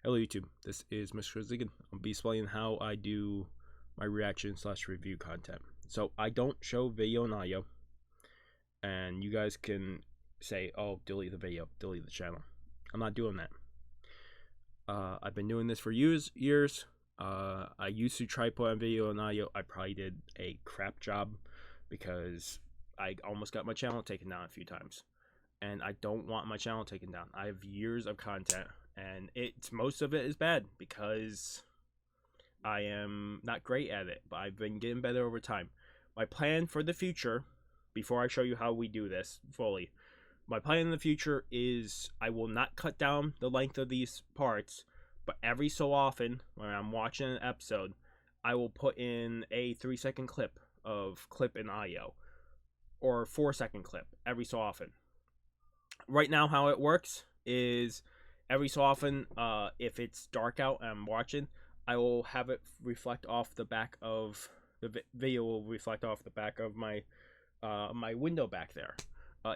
Hello YouTube, this is Misfits again. I'll be explaining how I do my reaction / review content. So I don't show video and audio, and you guys can say, oh, delete the video, delete the channel. I'm not doing that. I've been doing this for years. I used to try put on video and audio. I probably did a crap job because I almost got my channel taken down a few times, and I don't want my channel taken down. I have years of content, and most of it is bad because I am not great at it, but I've been getting better over time. My plan for the future, before I show you how we do this fully, my plan in the future is I will not cut down the length of these parts, but every so often when I'm watching an episode, I will put in a 3-second clip of clip and audio, or 4-second clip every so often. Right now, how it works is every so often, if it's dark out and I'm watching, I will have it reflect off the back of the video. Will reflect off the back of my my window back there.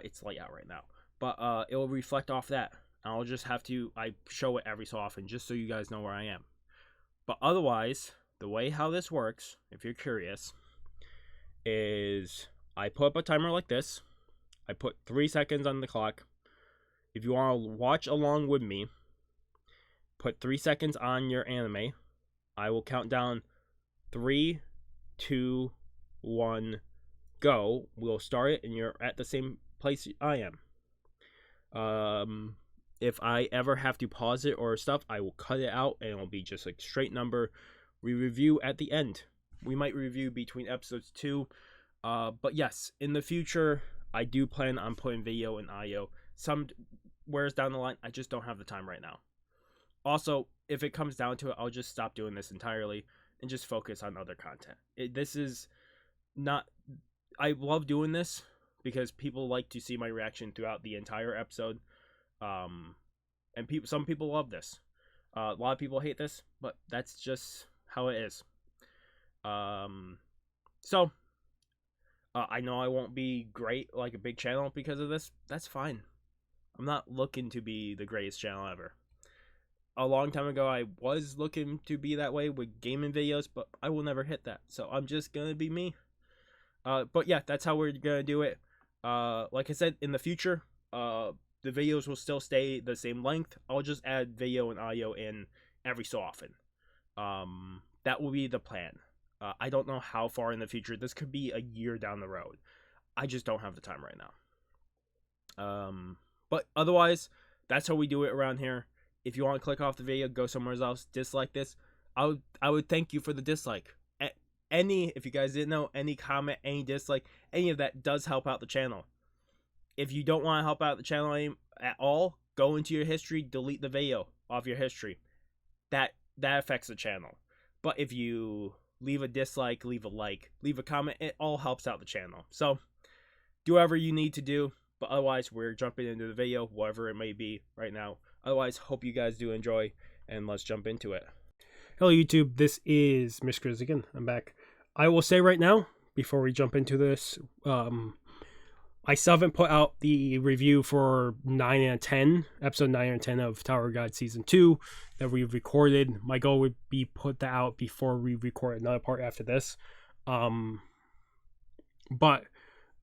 It's light out right now, but it will reflect off that. I'll just have to show it every so often just so you guys know where I am. But otherwise, the way how this works, if you're curious, is I put up a timer like this. I put 3 seconds on the clock. If you want to watch along with me, put 3 seconds on your anime. I will count down 3, 2, 1, go. We'll start it, and you're at the same place I am. If I ever have to pause it or stuff, I will cut it out, and it'll be just a straight number. We review at the end. We might review between episodes too. But yes, in the future, I do plan on putting video and audio. Somewheres down the line, I just don't have the time right now. Also, if it comes down to it, I'll just stop doing this entirely and just focus on other content. This is not... I love doing this because people like to see my reaction throughout the entire episode. And some people love this. A lot of people hate this, but that's just how it is. I know I won't be great like a big channel because of this. That's fine. I'm not looking to be the greatest channel ever. A long time ago, I was looking to be that way with gaming videos, but I will never hit that. So I'm just gonna be me. But yeah, that's how we're gonna do it. Like I said, in the future, the videos will still stay the same length. I'll just add video and audio in every so often. That will be the plan. I don't know how far in the future. This could be a year down the road. I just don't have the time right now. But otherwise, that's how we do it around here. If you want to click off the video, go somewhere else, dislike this, I would thank you for the dislike. If you guys didn't know, any comment, any dislike, any of that does help out the channel. If you don't want to help out the channel at all, go into your history, delete the video off your history. That affects the channel. But if you leave a dislike, leave a like, leave a comment, it all helps out the channel. So do whatever you need to do. But otherwise, we're jumping into the video, whatever it may be right now. Otherwise, hope you guys do enjoy, and let's jump into it. Hello YouTube, this is Misfits again. I'm back. I will say right now, before we jump into this, I still haven't put out the review for 9 and 10, episode 9 and 10 of Tower of God Season 2 that we recorded. My goal would be put that out before we record another part after this. But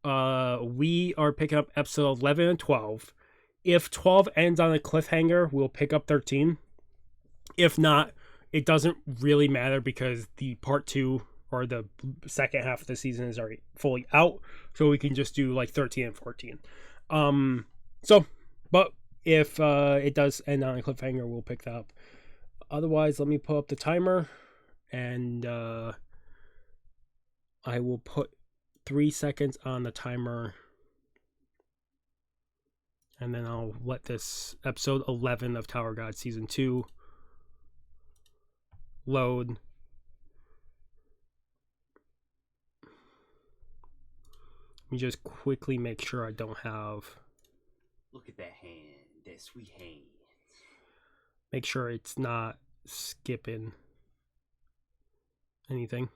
we are picking up episode 11 and 12. If 12 ends on a cliffhanger, we'll pick up 13. If not, it doesn't really matter because the part 2 or the second half of the season is already fully out, so we can just do like 13 and 14. But if it does end on a cliffhanger, we'll pick that up. Otherwise, let me pull up the timer, and I will put 3 seconds on the timer, and then I'll let this episode 11 of Tower God Season 2 load. Let me just quickly make sure I don't have... Look at that hand, that sweet hand. Make sure it's not skipping anything.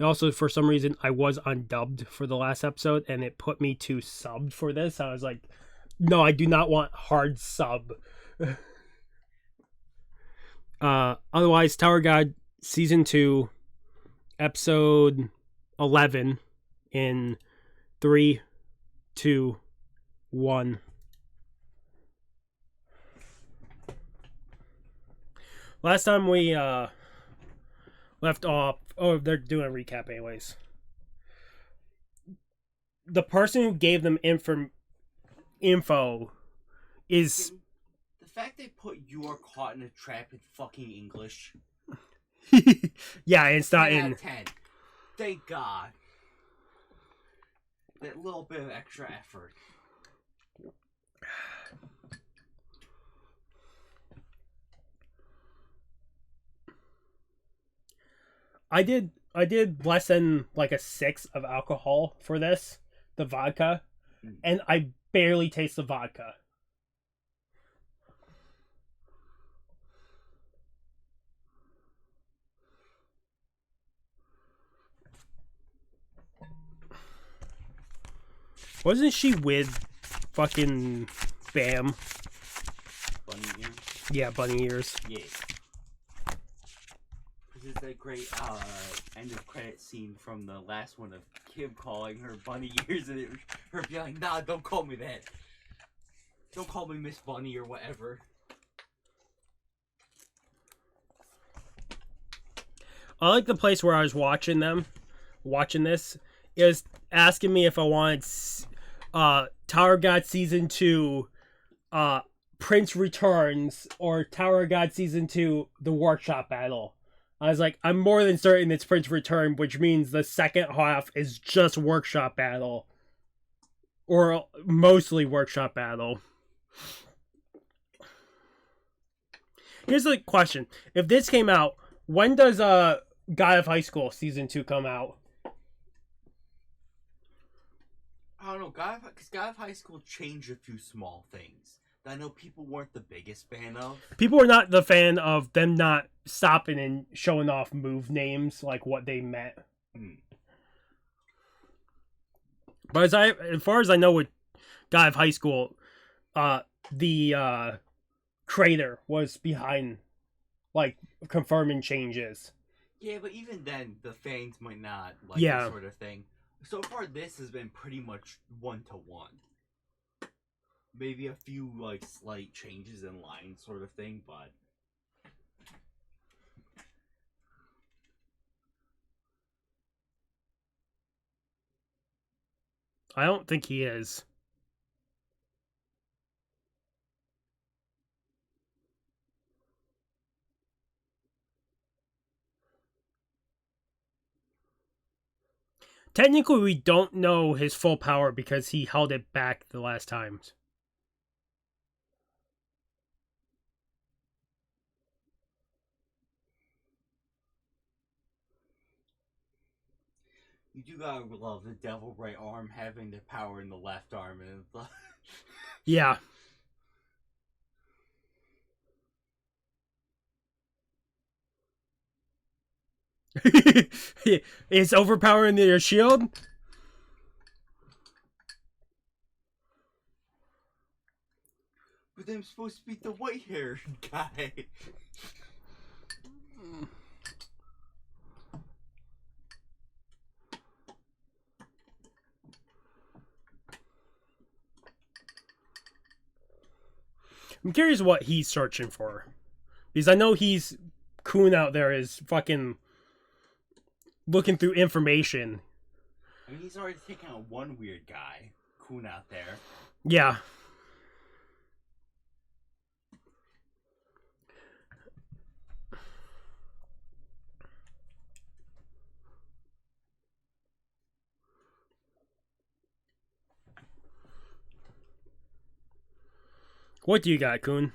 Also, for some reason, I was undubbed for the last episode, and it put me to subbed for this. I was like, no, I do not want hard sub. Otherwise, Tower God Season 2, Episode 11 in 3, 2, 1. Last time we left off... Oh, they're doing a recap anyways. The person who gave them info is... The fact they put "you are caught in a trap" in fucking English. Yeah, it's not 10 out in... of 10. Thank God. That little bit of extra effort. I did less than like a 6 of alcohol for this, the vodka, and I barely taste the vodka. Wasn't she with fucking Bam? Bunny ears? Yeah, bunny ears. Yeah. This is that great end of credit scene from the last one of Kim calling her bunny ears and her being like, nah, don't call me that. Don't call me Miss Bunny or whatever. I like the place where I was watching this. It was asking me if I wanted Tower God Season 2 Prince Returns or Tower God Season 2 The Workshop Battle. I was like, I'm more than certain it's Prince Return, which means the second half is just Workshop Battle. Or mostly Workshop Battle. Here's the question. If this came out, when does God of High School Season 2 come out? I don't know, because God of High School changed a few small things that I know people weren't the biggest fan of. People were not the fan of them not stopping and showing off move names, like what they meant. But as far as I know with God of High School, the creator was behind, like, confirming changes. Yeah, but even then, the fans might not like that sort of thing. So far, this has been pretty much 1-to-1. Maybe a few, like, slight changes in line sort of thing, but... I don't think he is. Technically, we don't know his full power because he held it back the last times. You do gotta love the devil right arm having the power in the left arm. And the... Yeah. It's overpowering their shield? But I'm supposed to be the white-haired guy. I'm curious what he's searching for. Because I know Khun out there is fucking looking through information. I mean, he's already taken out one weird guy, Khun out there. Yeah. What do you got, Khun?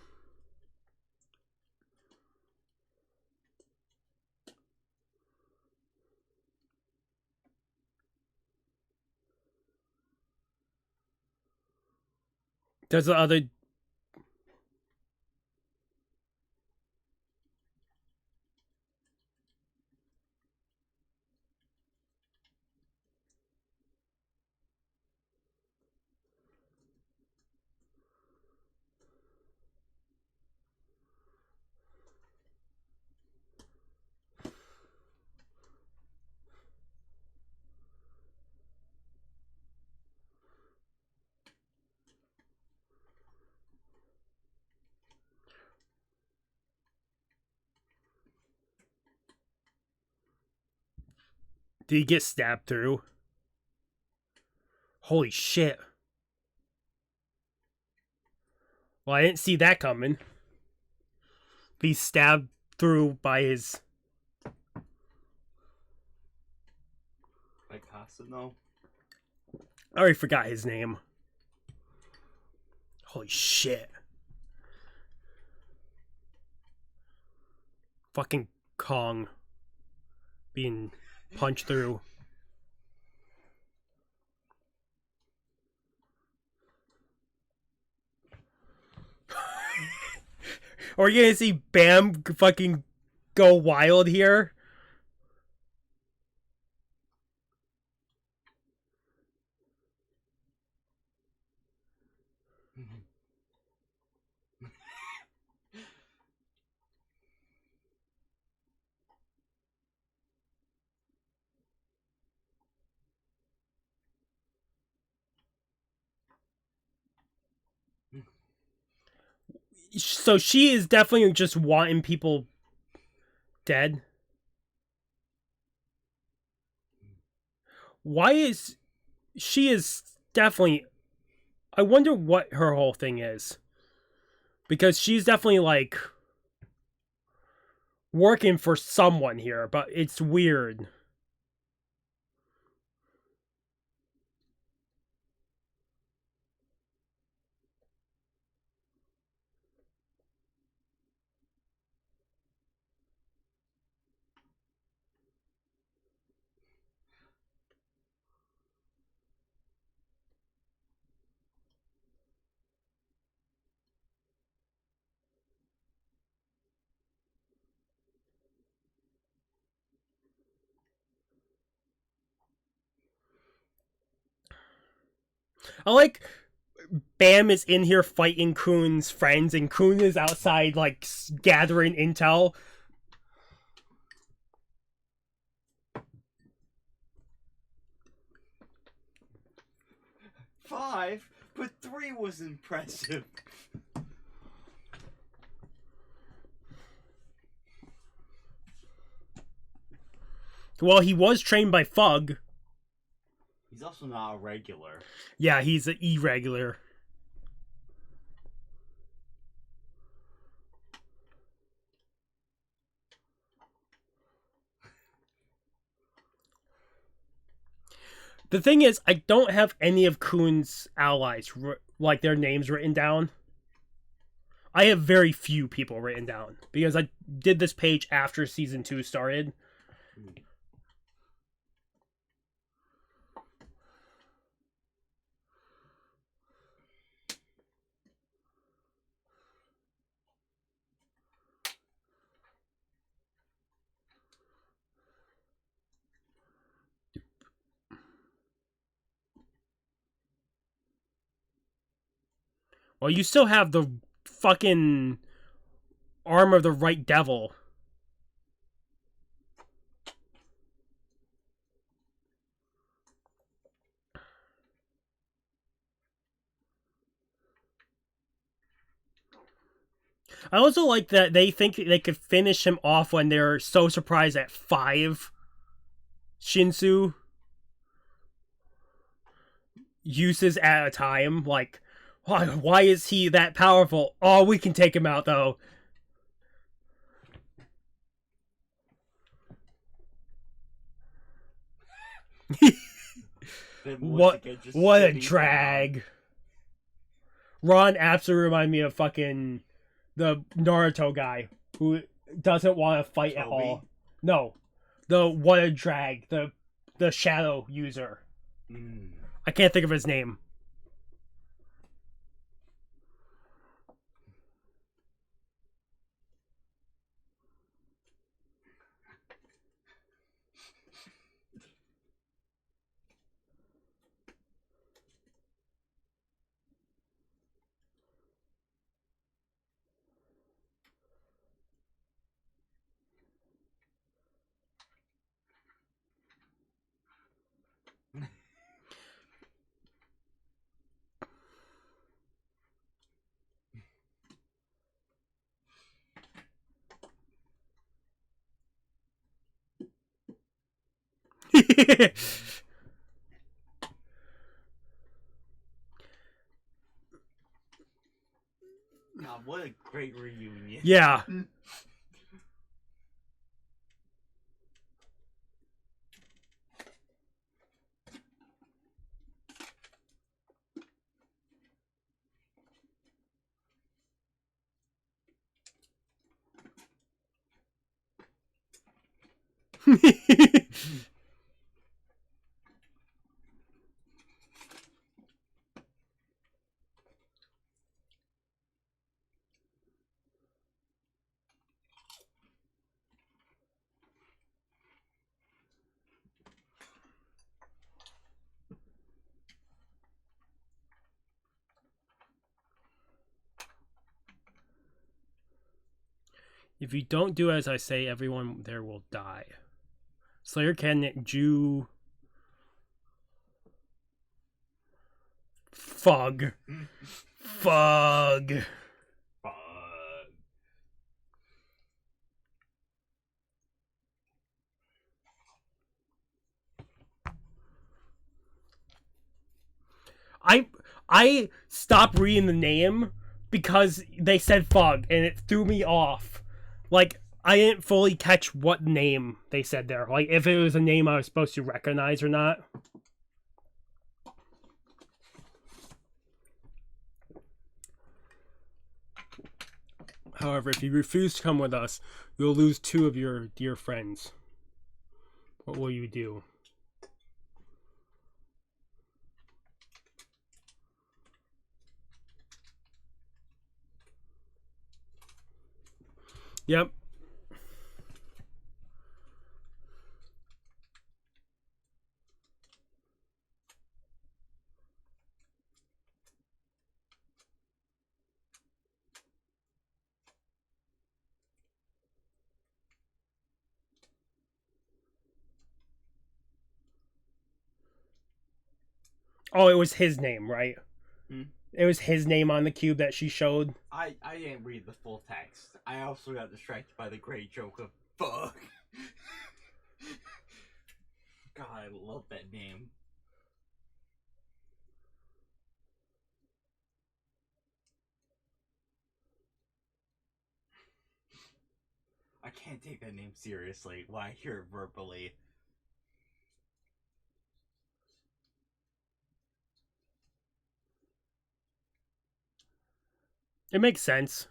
Does the other... Did he get stabbed through? Holy shit. Well, I didn't see that coming. He's stabbed through by his... Like Casano? I already forgot his name. Holy shit. Fucking Kong being punched through. Are you gonna see Bam fucking go wild here? So she is definitely just wanting people dead. Why is... She is definitely... I wonder what her whole thing is. Because she's definitely, like, working for someone here, but it's weird. I like Bam is in here fighting Khun's friends, and Khun is outside, like, gathering intel. Five, but 3 was impressive. Well, he was trained by Fug. He's also not a regular. Yeah, he's an irregular. The thing is, I don't have any of Khun's allies, like, their names written down. I have very few people written down, because I did this page after Season 2 started. Well, you still have the fucking arm of the right devil. I also like that they think they could finish him off when they're so surprised at 5 Shinsu uses at a time. Like, why is he that powerful? Oh, we can take him out, though. What a drag. Ron absolutely reminded me of fucking the Naruto guy who doesn't want to fight at all. No. The what a drag. The shadow user. I can't think of his name. God, what a great reunion. Yeah. If you don't do as I say, everyone there will die. Slayer can Jew. Fug. Fug. I stopped reading the name because they said Fug and it threw me off. Like, I didn't fully catch what name they said there. Like, if it was a name I was supposed to recognize or not. However, if you refuse to come with us, you'll lose 2 of your dear friends. What will you do? Yep. Oh, it was his name, right? It was his name on the cube that she showed. I didn't read the full text. I also got distracted by the great joke of fuck. God, I love that name. I can't take that name seriously when I hear it verbally. It makes sense.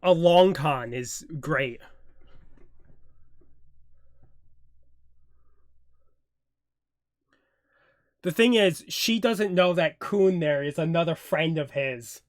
A long con is great. The thing is, she doesn't know that Khun there is another friend of his.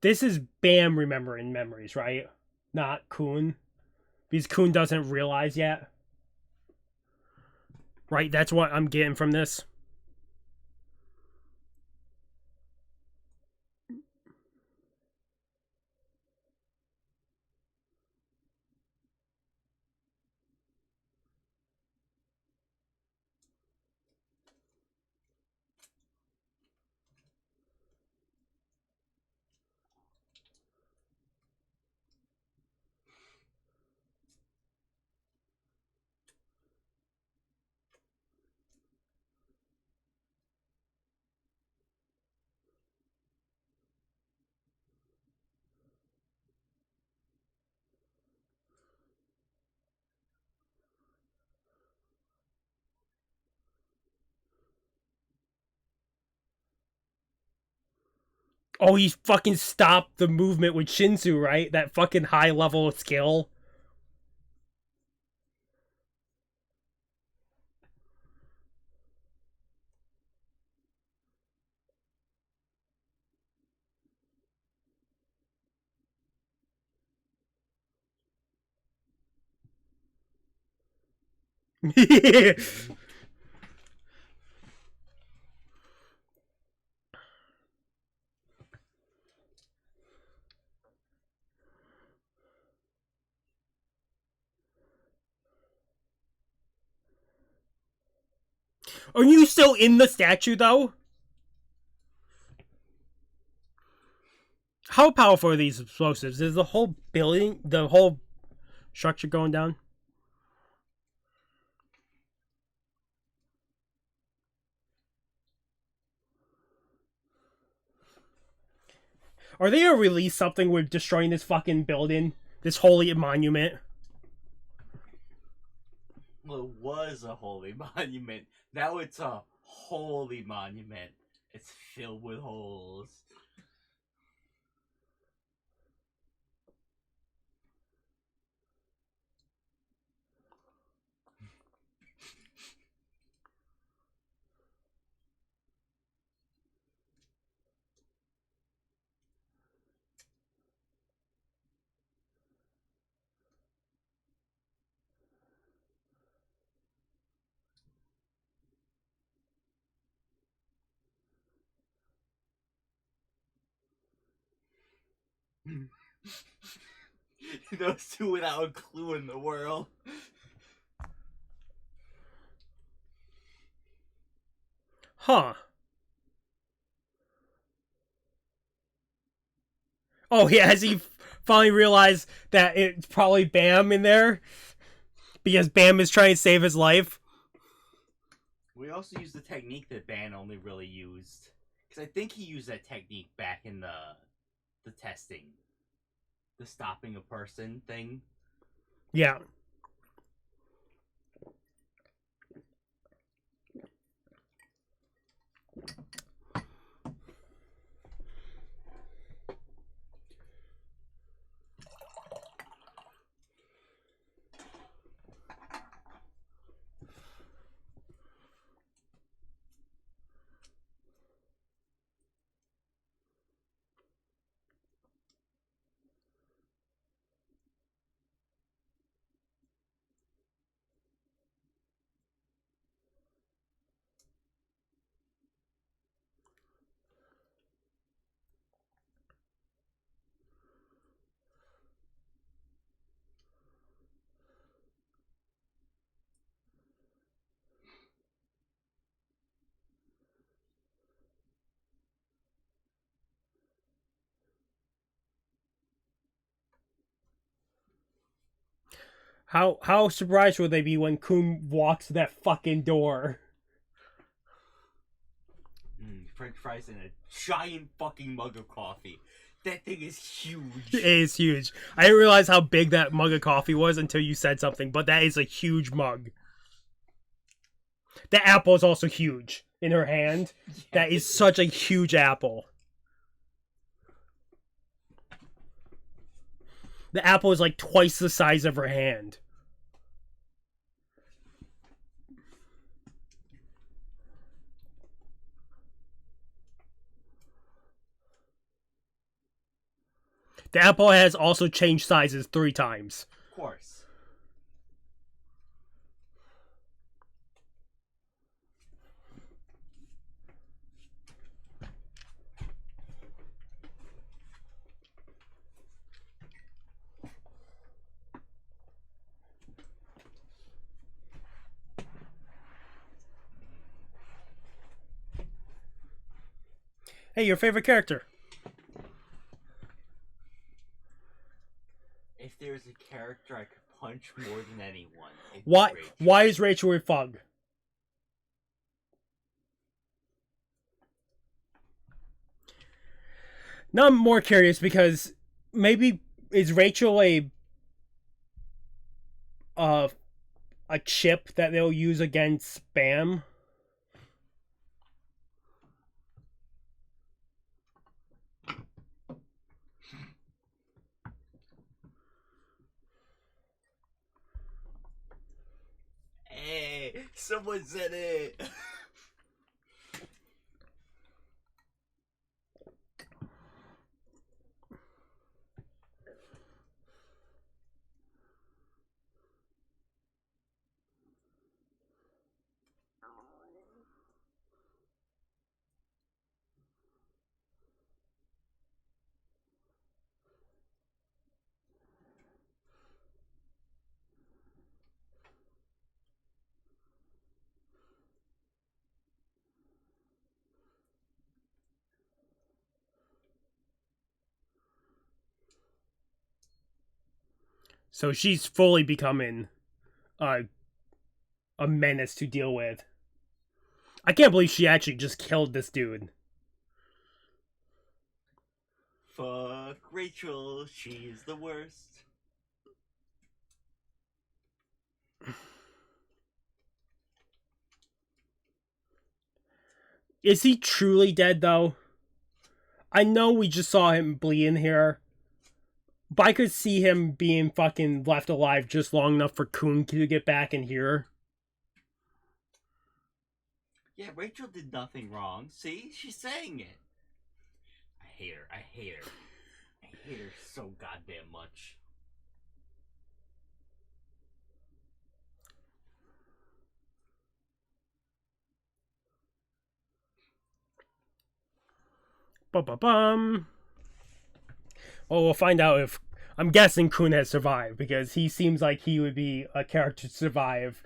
This is Bam remembering memories, right? Not Khun. Because Khun doesn't realize yet. Right? That's what I'm getting from this. Oh, he fucking stopped the movement with Shinsu, right? That fucking high level skill. Are you still in the statue, though? How powerful are these explosives? Is the whole building, the whole structure going down? Are they gonna release something with destroying this fucking building? This holy monument? Well, it was a holy monument. Now it's a holy monument. It's filled with holes. Those two without a clue in the world. Huh. Oh, yeah, has he finally realized that it's probably Bam in there? Because Bam is trying to save his life? We also used the technique that Ban only really used. Because I think he used that technique back in the testing. The stopping a person thing. Yeah. How surprised would they be when Khun walks that fucking door? French fries and a giant fucking mug of coffee. That thing is huge. It is huge. I didn't realize how big that mug of coffee was until you said something, but that is a huge mug. The apple is also huge in her hand. Yes. That is such a huge apple. The apple is like twice the size of her hand. The apple has also changed sizes 3 times. Of course. Hey, your favorite character? If there's a character I could punch more than anyone, it'd be Why? Rachel. Why is Rachel a thug? Now I'm more curious because maybe is Rachel uh, a chip that they'll use against spam? Someone said it. So she's fully becoming a menace to deal with. I can't believe she actually just killed this dude. Fuck Rachel, she's the worst. Is he truly dead, though? I know we just saw him bleeding here, but I could see him being fucking left alive just long enough for Khun to get back in here. Yeah, Rachel did nothing wrong. See? She's saying it. I hate her. I hate her. I hate her so goddamn much. Bum. Well, we'll find out if... I'm guessing Khun has survived, because he seems like he would be a character to survive.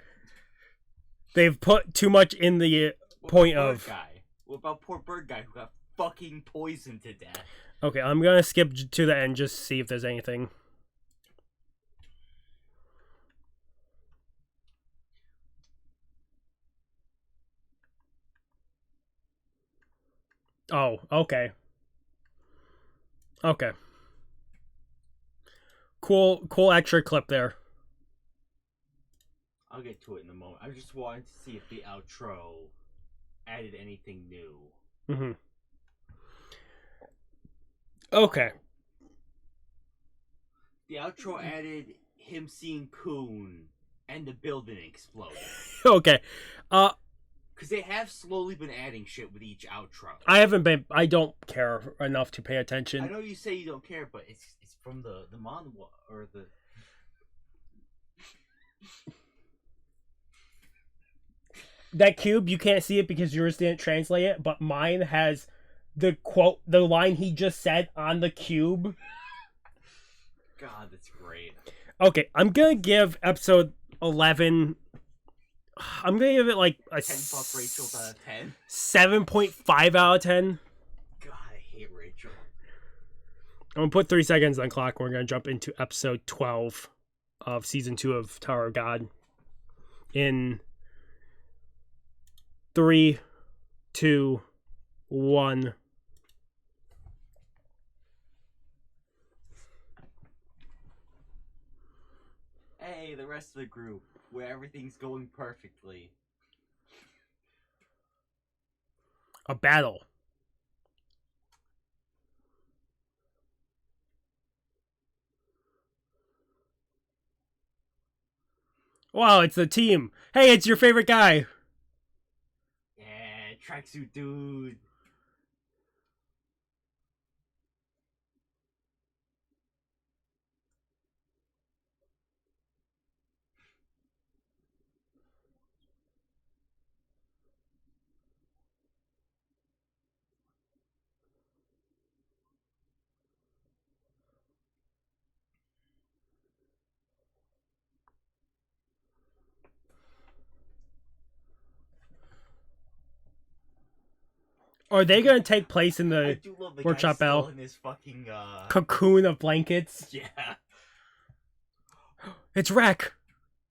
They've put too much in the point of... Guy? What about poor bird guy who got fucking poisoned to death? Okay, I'm gonna skip to the end just to see if there's anything. Oh, okay. Okay. Cool extra clip there. I'll get to it in a moment. I just wanted to see if the outro added anything new. Mm-hmm. Okay. The outro added him seeing Khun and the building exploding. Okay. Because they have slowly been adding shit with each outro. I don't care enough to pay attention. I know you say you don't care, but it's from the manhwa, or the... That cube, you can't see it because yours didn't translate it, but mine has the line he just said on the cube. God, that's great. Okay, I'm gonna give episode 11... I'm gonna give it like a 10 fuck Rachel out of 10. 7.5 out of 10. God, I hate Rachel. I'm gonna put 3 seconds on the clock. We're gonna jump into episode 12 of season 2 of Tower of God. In 3, 2, 1. Hey, the rest of the group, where everything's going perfectly. A battle. Wow, it's the team. Hey, it's your favorite guy. Yeah, tracksuit dude. Are they gonna take place in I the do love the workshop guy still bell? in his fucking, Cocoon of blankets? Yeah. It's Wreck.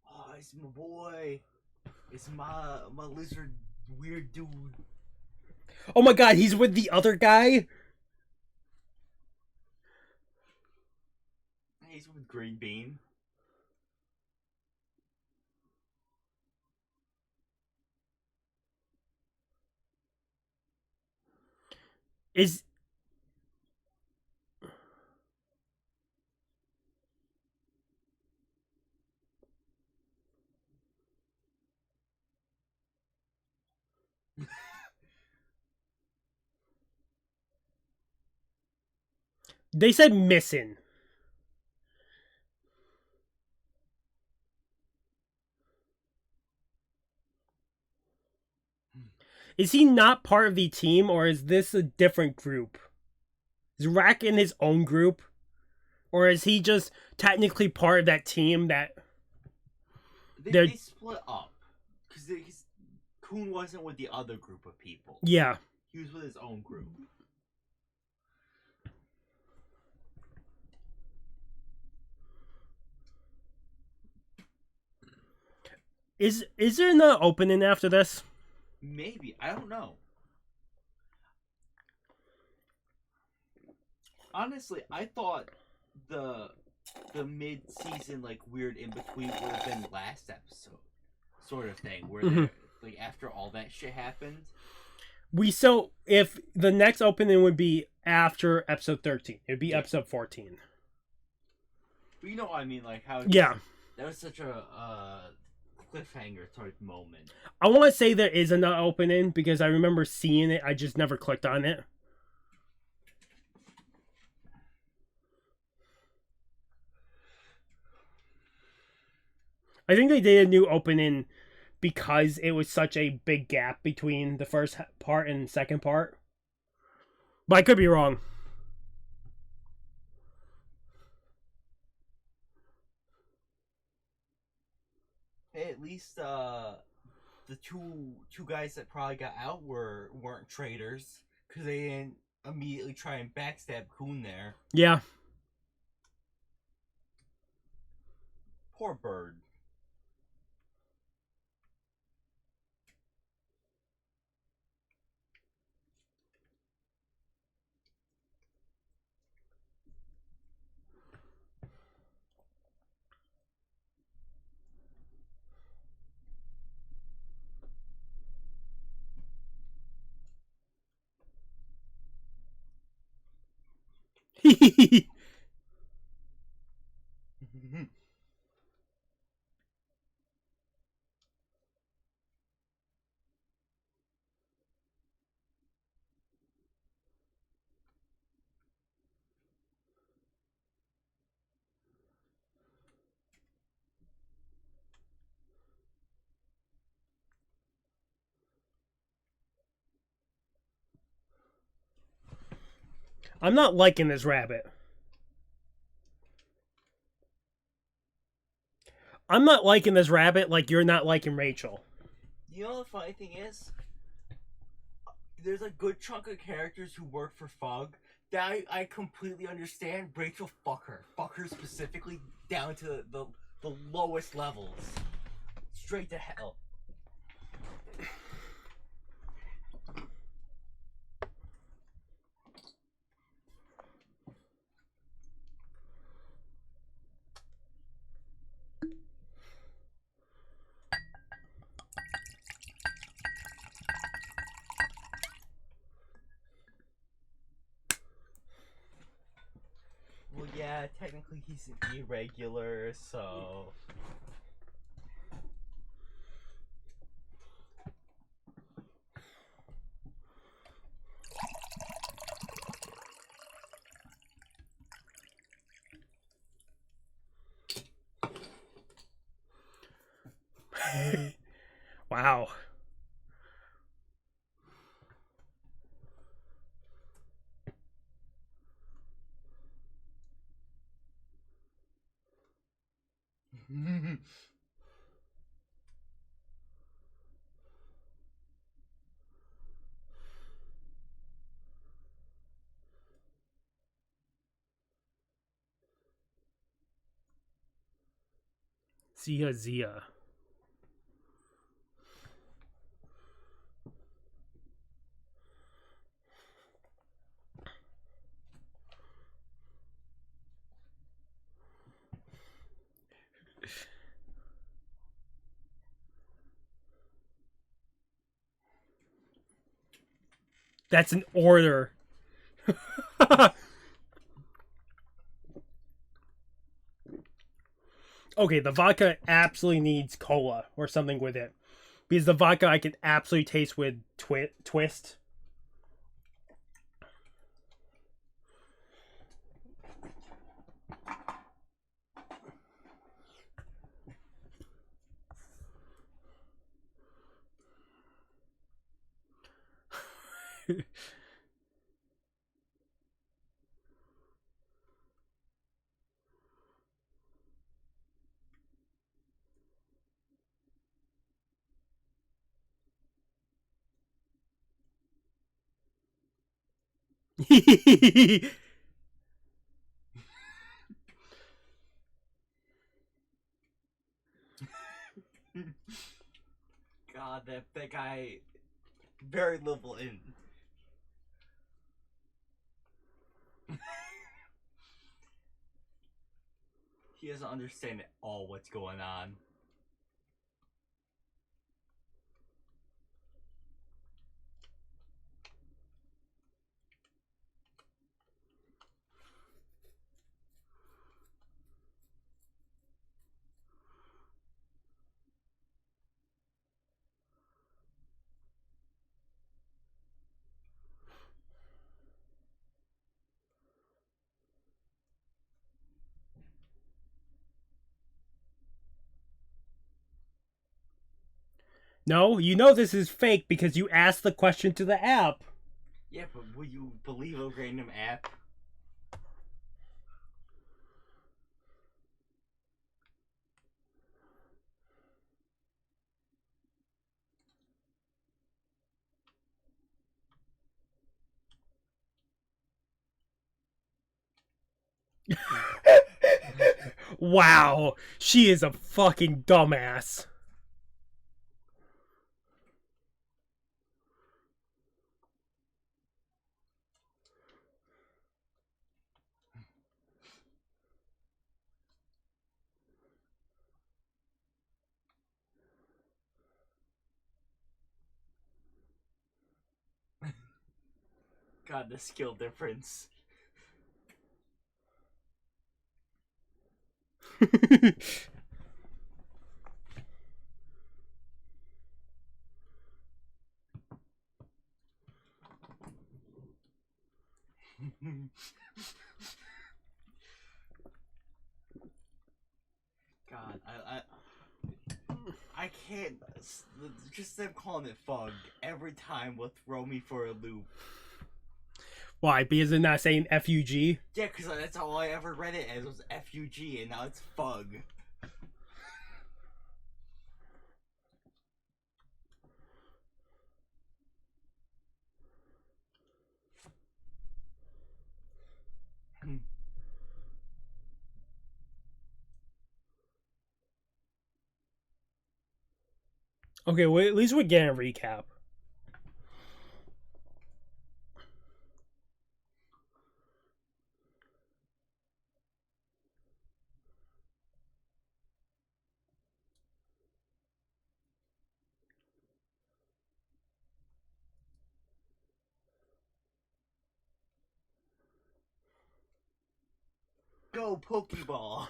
Oh, it's my boy. It's my lizard weird dude. Oh my god, he's with the other guy? He's with Green Bean. Is... They said missing. Is he not part of the team, or is this a different group? Is Rack in his own group? Or is he just technically part of that team that... They split up. Because Khun wasn't with the other group of people. Yeah. He was with his own group. Is there an opening after this? Maybe. I don't know. Honestly, I thought the mid-season, like, weird in-between would have been last episode. Sort of thing. Where, like, after all that shit happened. So, if the next opening would be after episode 13. It would be episode 14. But you know what I mean? Like, how... Yeah. That was such a... cliffhanger type moment. I want to say there is another opening because I remember seeing it. I just never clicked on it. I think they did a new opening because it was such a big gap between the first part and second part. But I could be wrong. Hey, at least the two guys that probably got out weren't traitors because they didn't immediately try and backstab Khun there. Yeah. Poor bird. I'm not liking this rabbit. I'm not liking this rabbit like you're not liking Rachel. You know the funny thing is? There's a good chunk of characters who work for Fug that I completely understand. Rachel, fuck her. Fuck her specifically down to the lowest levels. Straight to hell. Well, yeah, technically he's an irregular, so... Wow. Zia. That's an order. Okay, the vodka absolutely needs cola or something with it. Because the vodka I can absolutely taste with twist. God, that guy very little in. He doesn't understand at all what's going on. No, you know this is fake because you asked the question to the app. Yeah, but will you believe a random app? Wow, she is a fucking dumbass. God, the skill difference. God, I can't. Just them calling it fug every time will throw me for a loop. Why? Because they're not saying FUG? Yeah, because that's all I ever read it as was FUG, and now it's fug. Okay, well, at least we're getting a recap. Go Pokeball!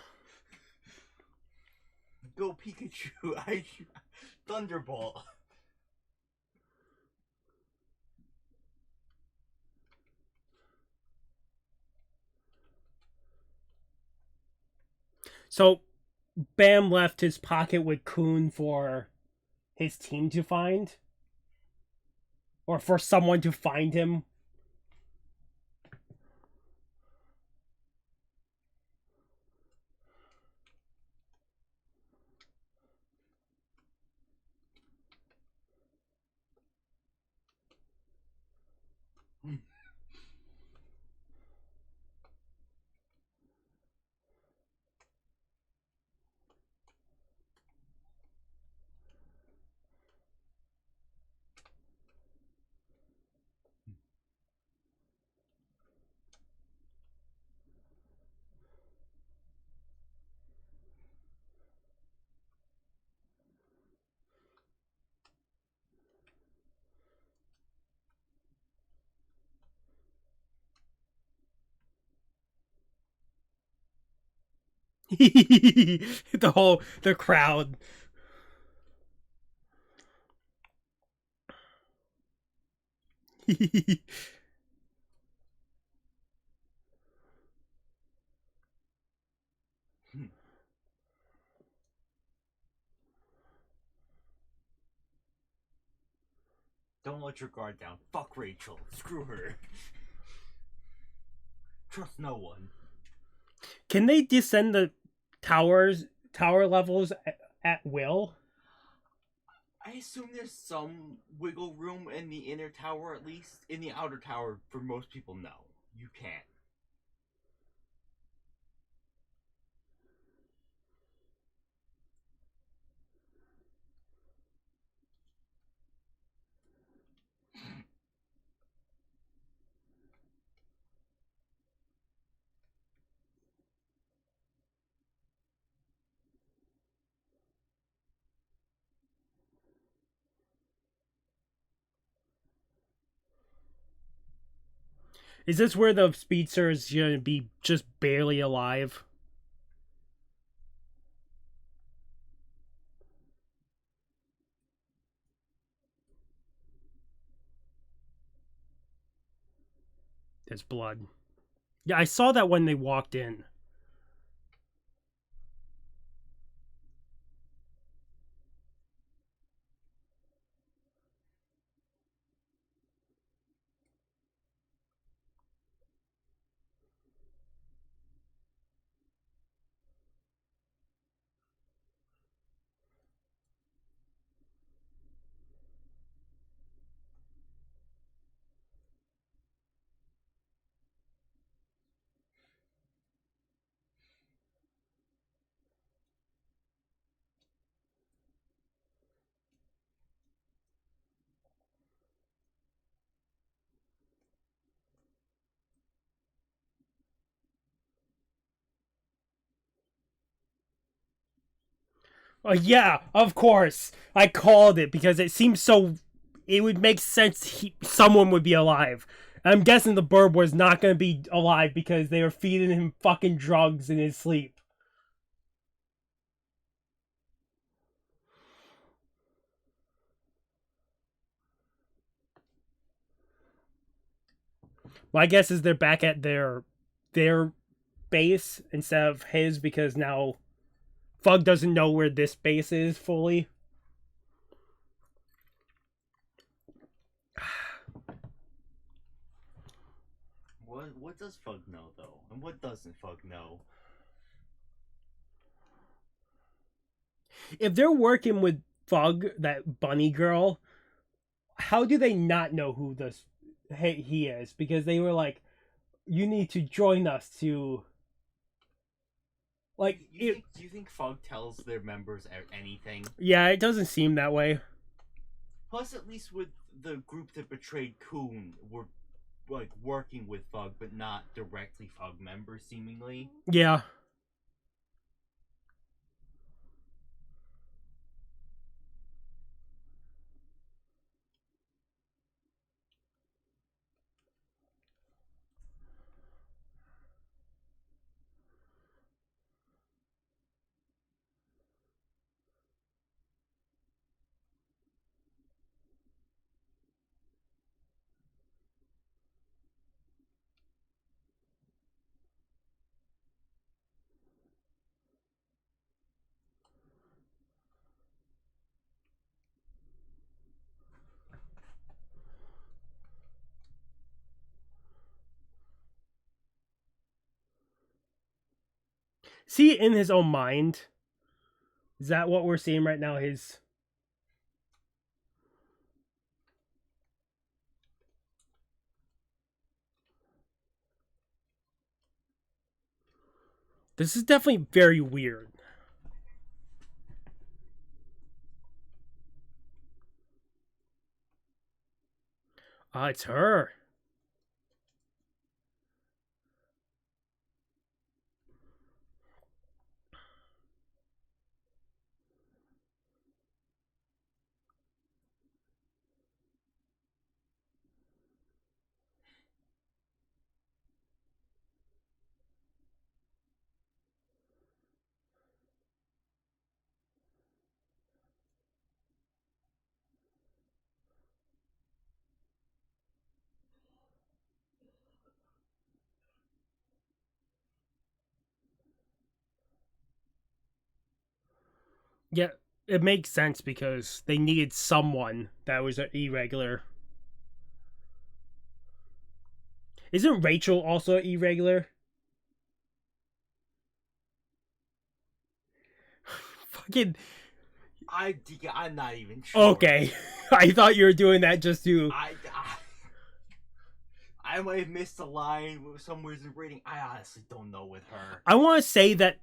Go Pikachu! Thunderbolt! So, Bam left his pocket with Khun for his team to find? Or for someone to find him? The crowd. Don't let your guard down. Fuck Rachel. Screw her. Trust no one. Can they descend the tower levels at will? I assume there's some wiggle room in the inner tower, at least. In the outer tower, for most people, no. You can't. Is this where the speedster is going to be just barely alive? There's blood. Yeah, I saw that when they walked in. Yeah, of course. I called it because it seems so. It would make sense someone would be alive. I'm guessing the bird was not going to be alive because they were feeding him fucking drugs in his sleep. My guess is they're back at their base instead of his because now Fug doesn't know where this base is fully. What does Fug know, though? And what doesn't Fug know? If they're working with Fug, that bunny girl, how do they not know who he is? Because they were like, you need to join us to... Like, do you think Fug tells their members anything? Yeah, it doesn't seem that way. Plus, at least with the group that betrayed Khun, were like working with Fug, but not directly Fug members, seemingly. Yeah. See, in his own mind. Is that what we're seeing right now? His... This is definitely very weird. It's her. Yeah, it makes sense because they needed someone that was irregular. Isn't Rachel also irregular? Fucking I'm not even sure. okay. I thought you were doing that just to. I might have missed a line somewhere in reading. I honestly don't know with her. I want to say that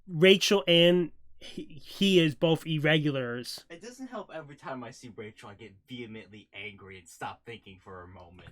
Rachel and he is both irregulars. It doesn't help every time I see Rachel, I get vehemently angry and stop thinking for a moment.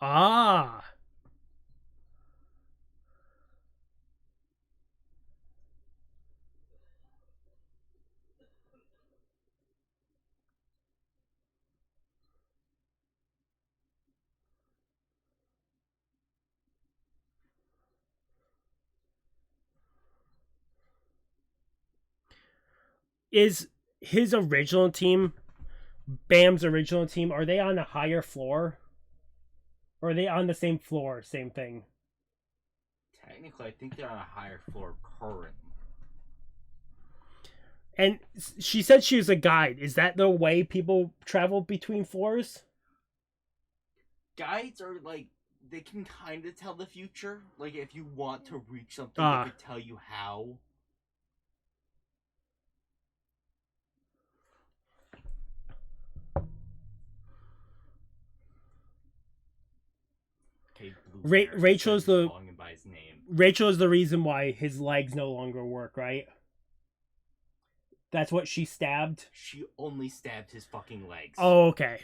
Ah. Is his original team, Bam's original team, are they on a higher floor? Or are they on the same floor? Same thing. Technically, I think they're on a higher floor currently. And she said she was a guide. Is that the way people travel between floors? Guides are like, they can kind of tell the future. Like, if you want to reach something, they could tell you how. Okay, Rachel's the calling him by his name. Rachel is the reason why his legs no longer work, right? That's what she stabbed? She only stabbed his fucking legs. Oh, okay.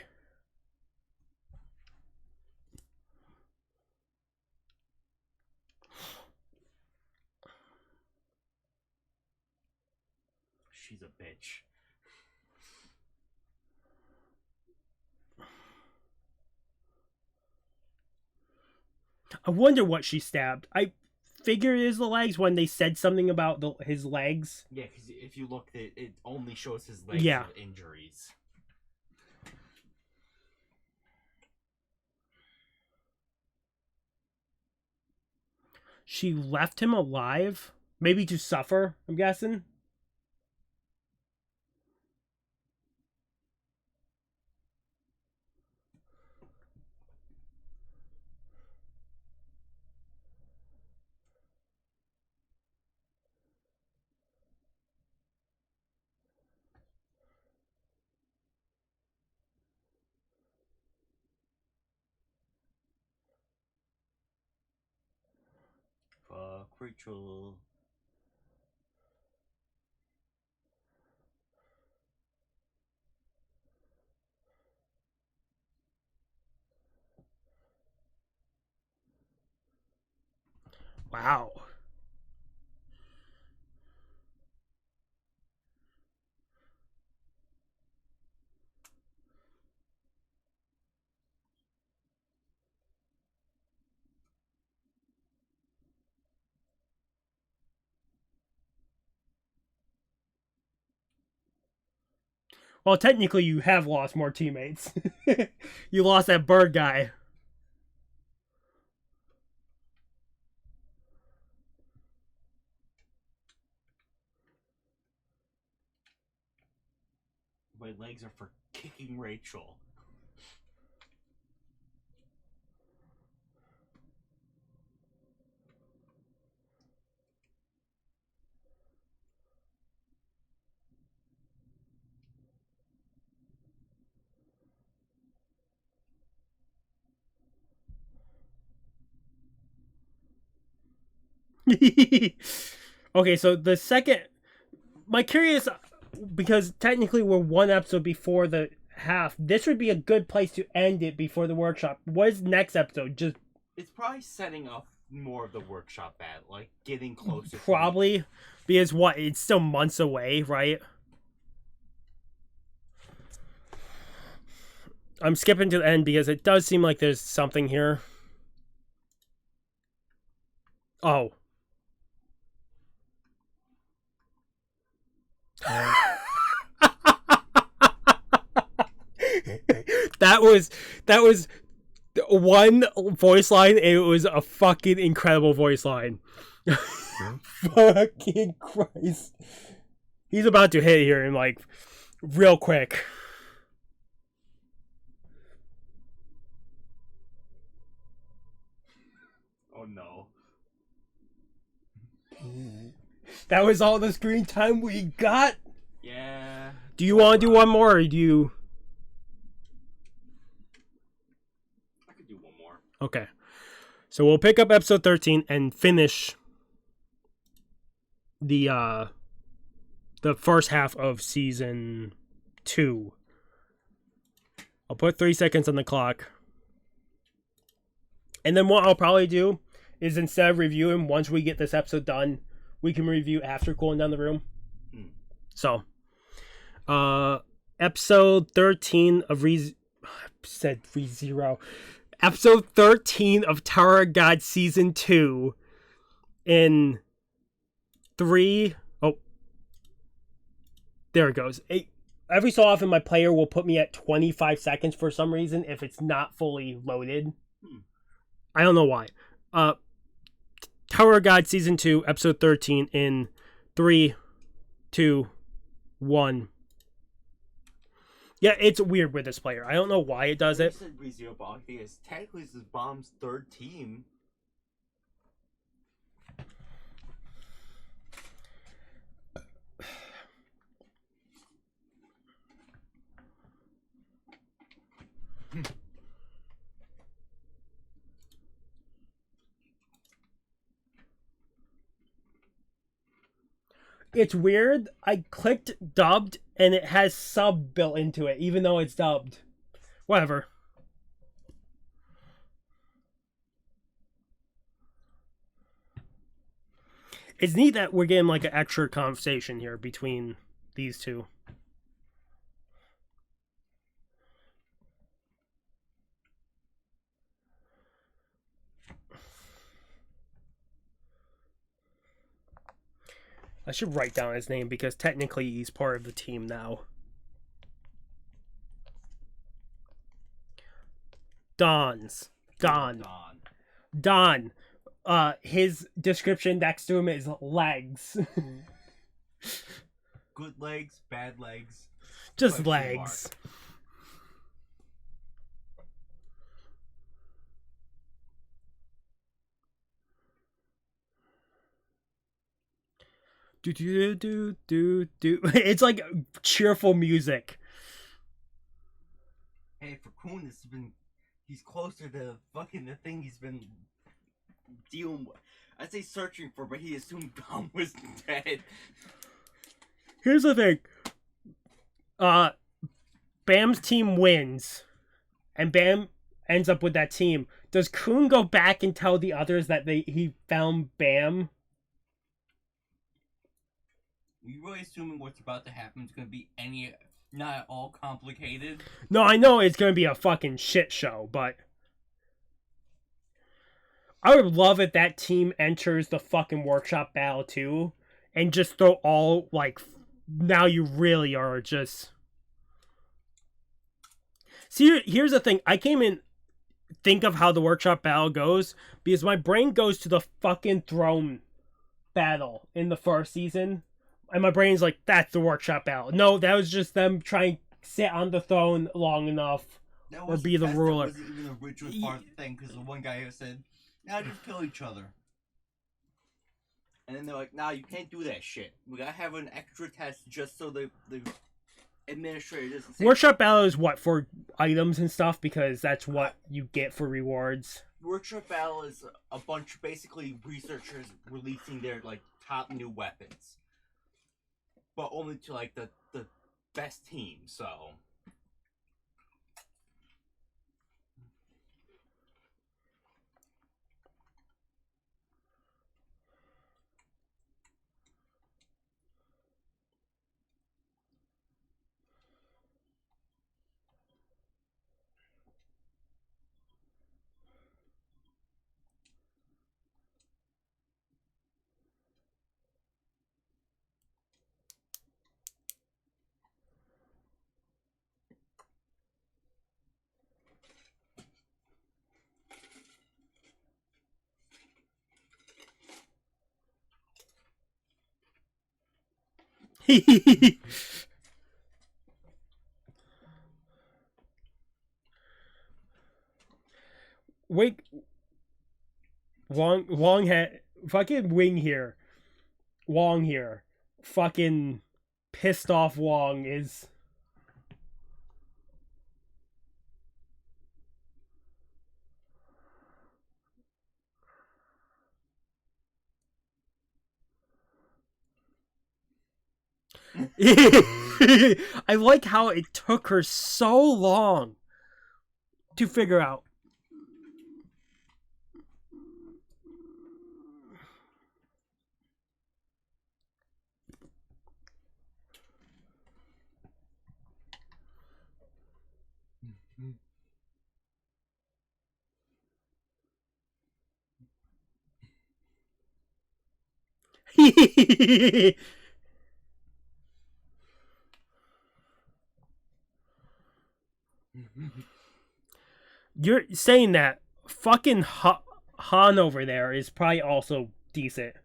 She's a bitch. I wonder what she stabbed. I figure it is the legs when they said something about his legs. Yeah, because if you look, it only shows his legs with injuries. She left him alive? Maybe to suffer, I'm guessing? Fuck Rachel. Wow. Well, technically, you have lost more teammates. You lost that bird guy. My legs are for kicking Rachel. Okay, so the second, my curious, because technically we're one episode before the half. This would be a good place to end it before the workshop. What is next episode? Just It's probably setting up more of the workshop battle, like getting closer. probably because what? It's still months away, right? I'm skipping to the end because it does seem like there's something here. Oh. that was one voice line, and it was a fucking incredible voice line. Fucking Christ. He's about to hit here and like real quick. Oh no. That was all the screen time we got. Yeah. Do you want to do one more, or do you? I could do one more. Okay. So we'll pick up episode 13 and finish the first half of season 2. I'll put 3 seconds on the clock. And then what I'll probably do is instead of reviewing, once we get this episode done, we can review after cooling down the room. So, episode 13 of Episode 13 of Tower of God Season 2 in 3... Oh. There it goes. Every so often, my player will put me at 25 seconds for some reason if it's not fully loaded. I don't know why. Tower of God Season 2, Episode 13 in 3, 2, 1. Yeah, it's weird with this player. I don't know why it does it. You said ReZero Bomb because technically this is Bomb's third team. It's weird. I clicked dubbed and it has sub built into it, even though it's dubbed. Whatever. It's neat that we're getting like an extra conversation here between these two. I should write down his name because technically he's part of the team now. Don. His description next to him is legs. Good legs, bad legs. Just legs. Do. It's like cheerful music. Hey, for Khun, he's closer to fucking the thing he's been dealing with. I'd say searching for, but he assumed Dom was dead. Here's the thing. Bam's team wins, and Bam ends up with that team. Does Khun go back and tell the others that he found Bam? You really assuming what's about to happen is going to be not at all complicated? No, I know it's going to be a fucking shit show, but I would love if that team enters the fucking workshop battle too, and just throw all, like, now you really are just... See, here's the thing. I came in think of how the workshop battle goes, because my brain goes to the fucking throne battle in the first season. And my brain's like, that's the workshop battle. No, that was just them trying to sit on the throne long enough or be the ruler. That wasn't even the original part of the thing, because the one guy who said, "Now just kill each other." And then they're like, "Nah, you can't do that shit. We gotta have an extra test just so the administrator doesn't say..." Workshop battle is what, for items and stuff? Because that's what you get for rewards. Workshop Battle is a bunch of basically researchers releasing their like top new weapons, but only to like the best team. So. Wait, Wong had fucking Wing here. Wong here. Fucking pissed off Wong is. I like how it took her so long to figure out. You're saying that fucking Han over there is probably also decent.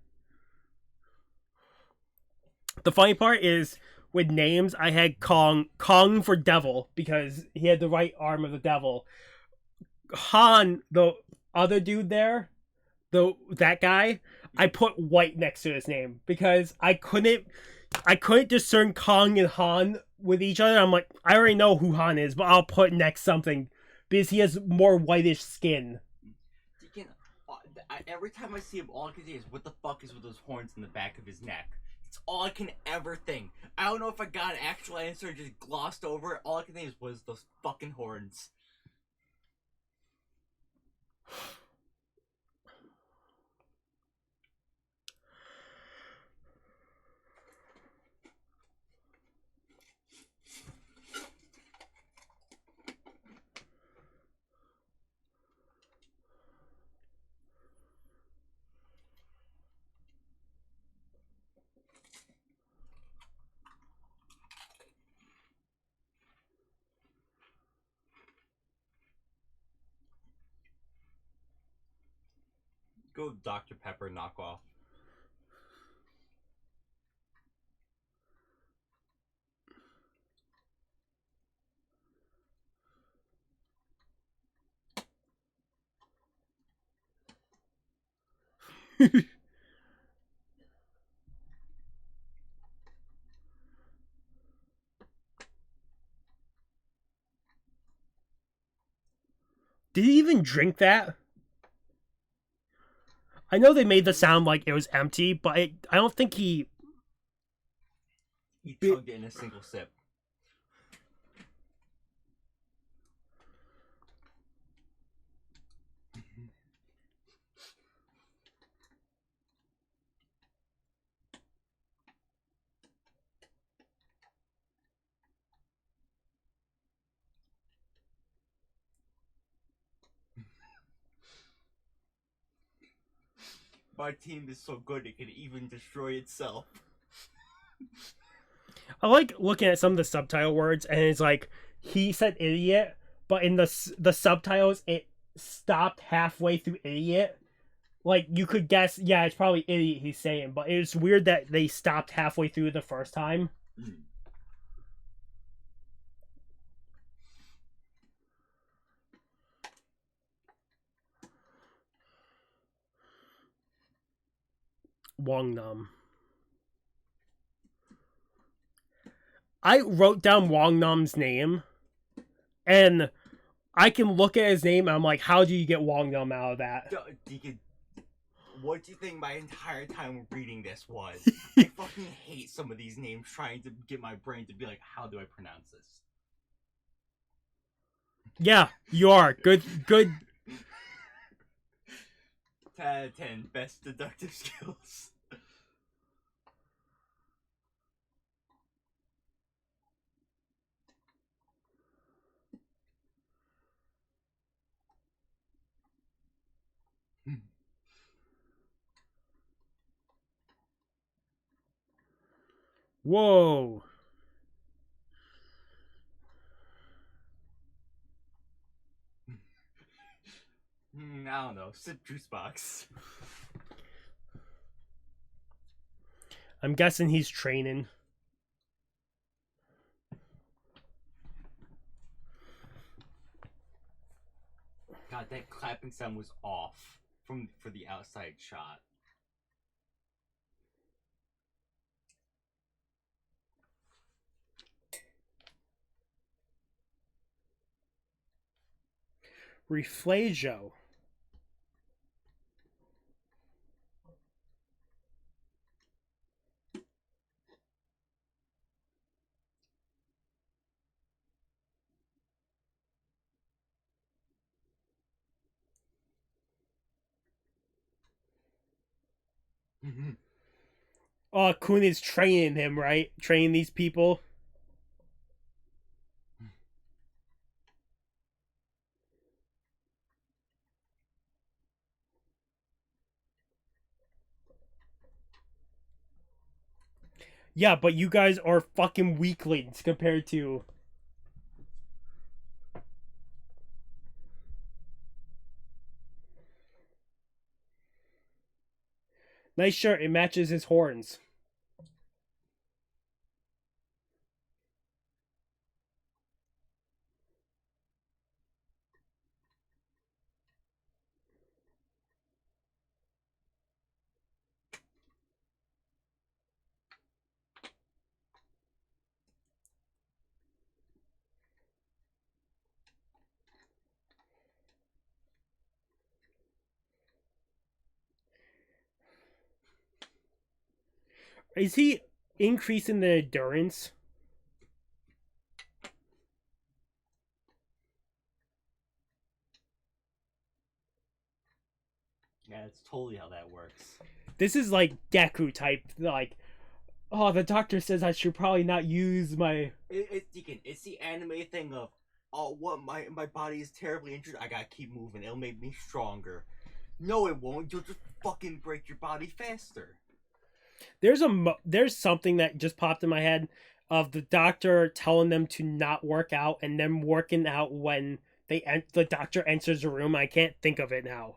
The funny part is with names, I had Kong for devil because he had the right arm of the devil. Han, the other dude there, that guy, I put white next to his name because I couldn't discern Kong and Han with each other. I'm like, I already know who Han is, but I'll put next something because he has more whitish skin. Every time I see him, all I can say is, what the fuck is with those horns in the back of his neck? It's all I can ever think. I don't know if I got an actual answer or just glossed over it. All I can think is, was those fucking horns. Go Dr. Pepper knockoff. Did he even drink that? I know they made the sound like it was empty, but I don't think he... He chugged it in a single sip. My team is so good it can even destroy itself. I like looking at some of the subtitle words, and it's like, he said idiot, but in the subtitles, it stopped halfway through idiot. Like, you could guess, yeah, it's probably idiot he's saying, but it's weird that they stopped halfway through the first time. Wong Nam. I wrote down Wong Nam's name, and I can look at his name and I'm like, how do you get Wongnam out of that? Deacon, what do you think my entire time reading this was? I fucking hate some of these names trying to get my brain to be like, how do I pronounce this? Yeah, you are. Good. 10 out of 10, best deductive skills. Whoa. I don't know. Sip juice box. I'm guessing he's training. God, that clapping sound was off for the outside shot. Reflagio. Oh, Khun is training him, right? Training these people. Yeah, but you guys are fucking weaklings compared to... Nice shirt. It matches his horns. Is he increasing the endurance? Yeah, it's totally how that works. This is like Deku type, like, oh, the doctor says I should probably not use my... It's the anime thing of, oh, what, my body is terribly injured, I gotta keep moving, it'll make me stronger. No, it won't, you'll just fucking break your body faster. There's something that just popped in my head of the doctor telling them to not work out and them working out when the doctor enters the room. I can't think of it now.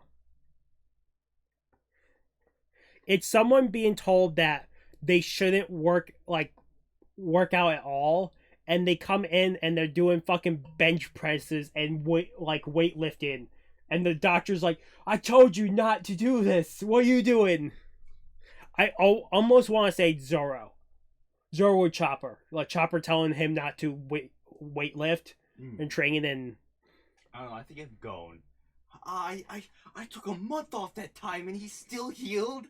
It's someone being told that they shouldn't work out at all, and they come in and they're doing fucking bench presses and weightlifting, and the doctor's like, "I told you not to do this. What are you doing?" I almost want to say Zoro or Chopper, like Chopper telling him not to weightlift and training and... I don't know, I think it's Gon. I took a month off that time and he's still healed.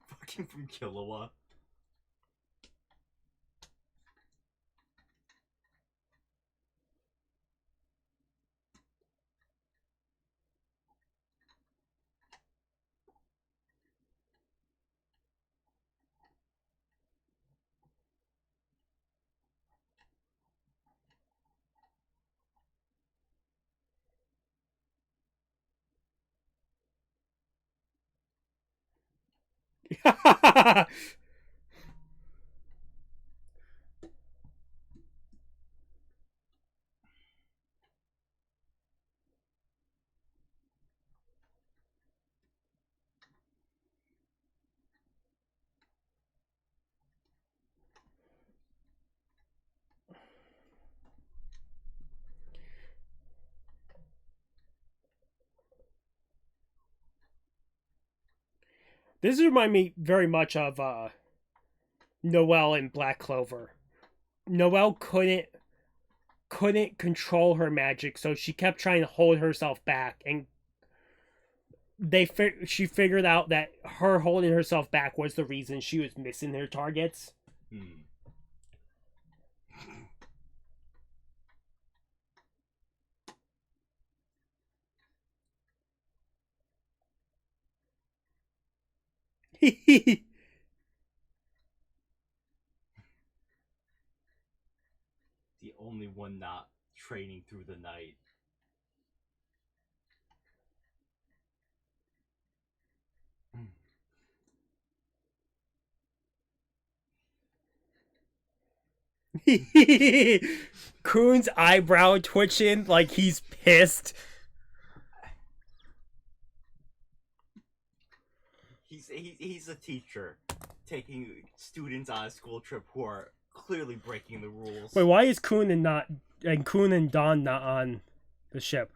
Fucking from Killua. This reminds me very much of Noelle and Black Clover. Noelle couldn't couldn't control her magic, so she kept trying to hold herself back, and she figured out that her holding herself back was the reason she was missing her targets. The only one not training through the night. Khun's eyebrow twitching like he's pissed. He's a teacher taking students on a school trip who are clearly breaking the rules. Wait, why is Khun and Don not on the ship?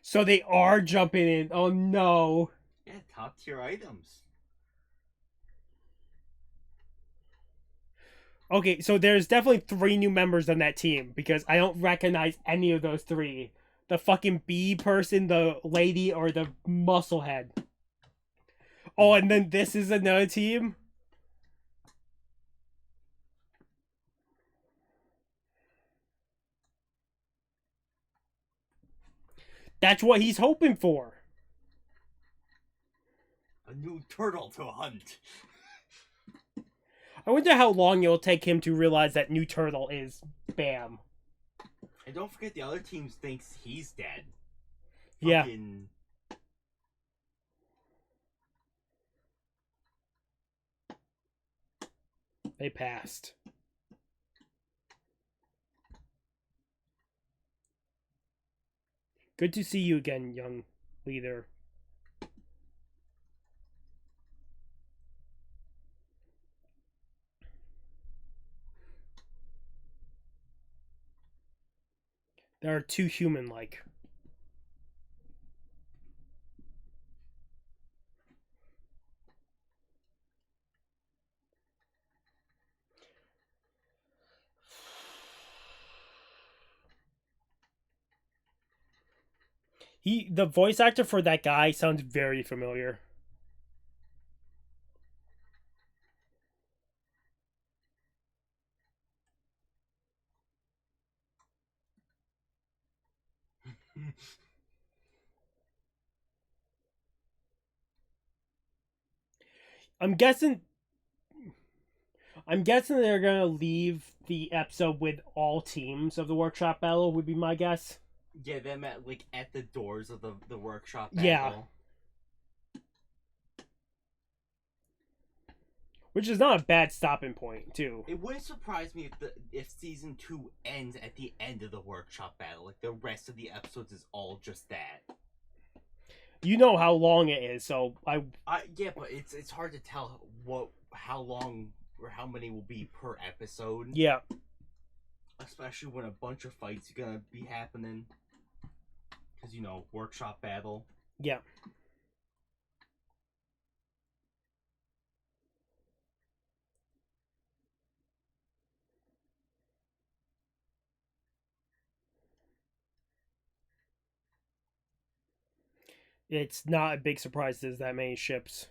So they are jumping in. Oh no. Yeah, top tier items. Okay, so there's definitely 3 new members on that team because I don't recognize any of those 3. The fucking bee person, the lady, or the musclehead. Oh, and then this is another team? That's what he's hoping for. A new turtle to hunt. I wonder how long it'll take him to realize that new turtle is Bam. And don't forget the other team thinks he's dead. Yeah. Fucking... They passed. Good to see you again, young leader. They are too human-like. The voice actor for that guy sounds very familiar. I'm guessing they're gonna leave the episode with all teams of the workshop battle. Would be my guess. Yeah, them at the doors of the workshop battle. Yeah. Which is not a bad stopping point, too. It wouldn't surprise me if season 2 ends at the end of the workshop battle. Like the rest of the episodes is all just that. You know how long it is, so yeah, but it's hard to tell how long or how many will be per episode. Yeah. Especially when a bunch of fights are gonna be happening. Because, workshop battle. Yeah. It's not a big surprise there's that many ships.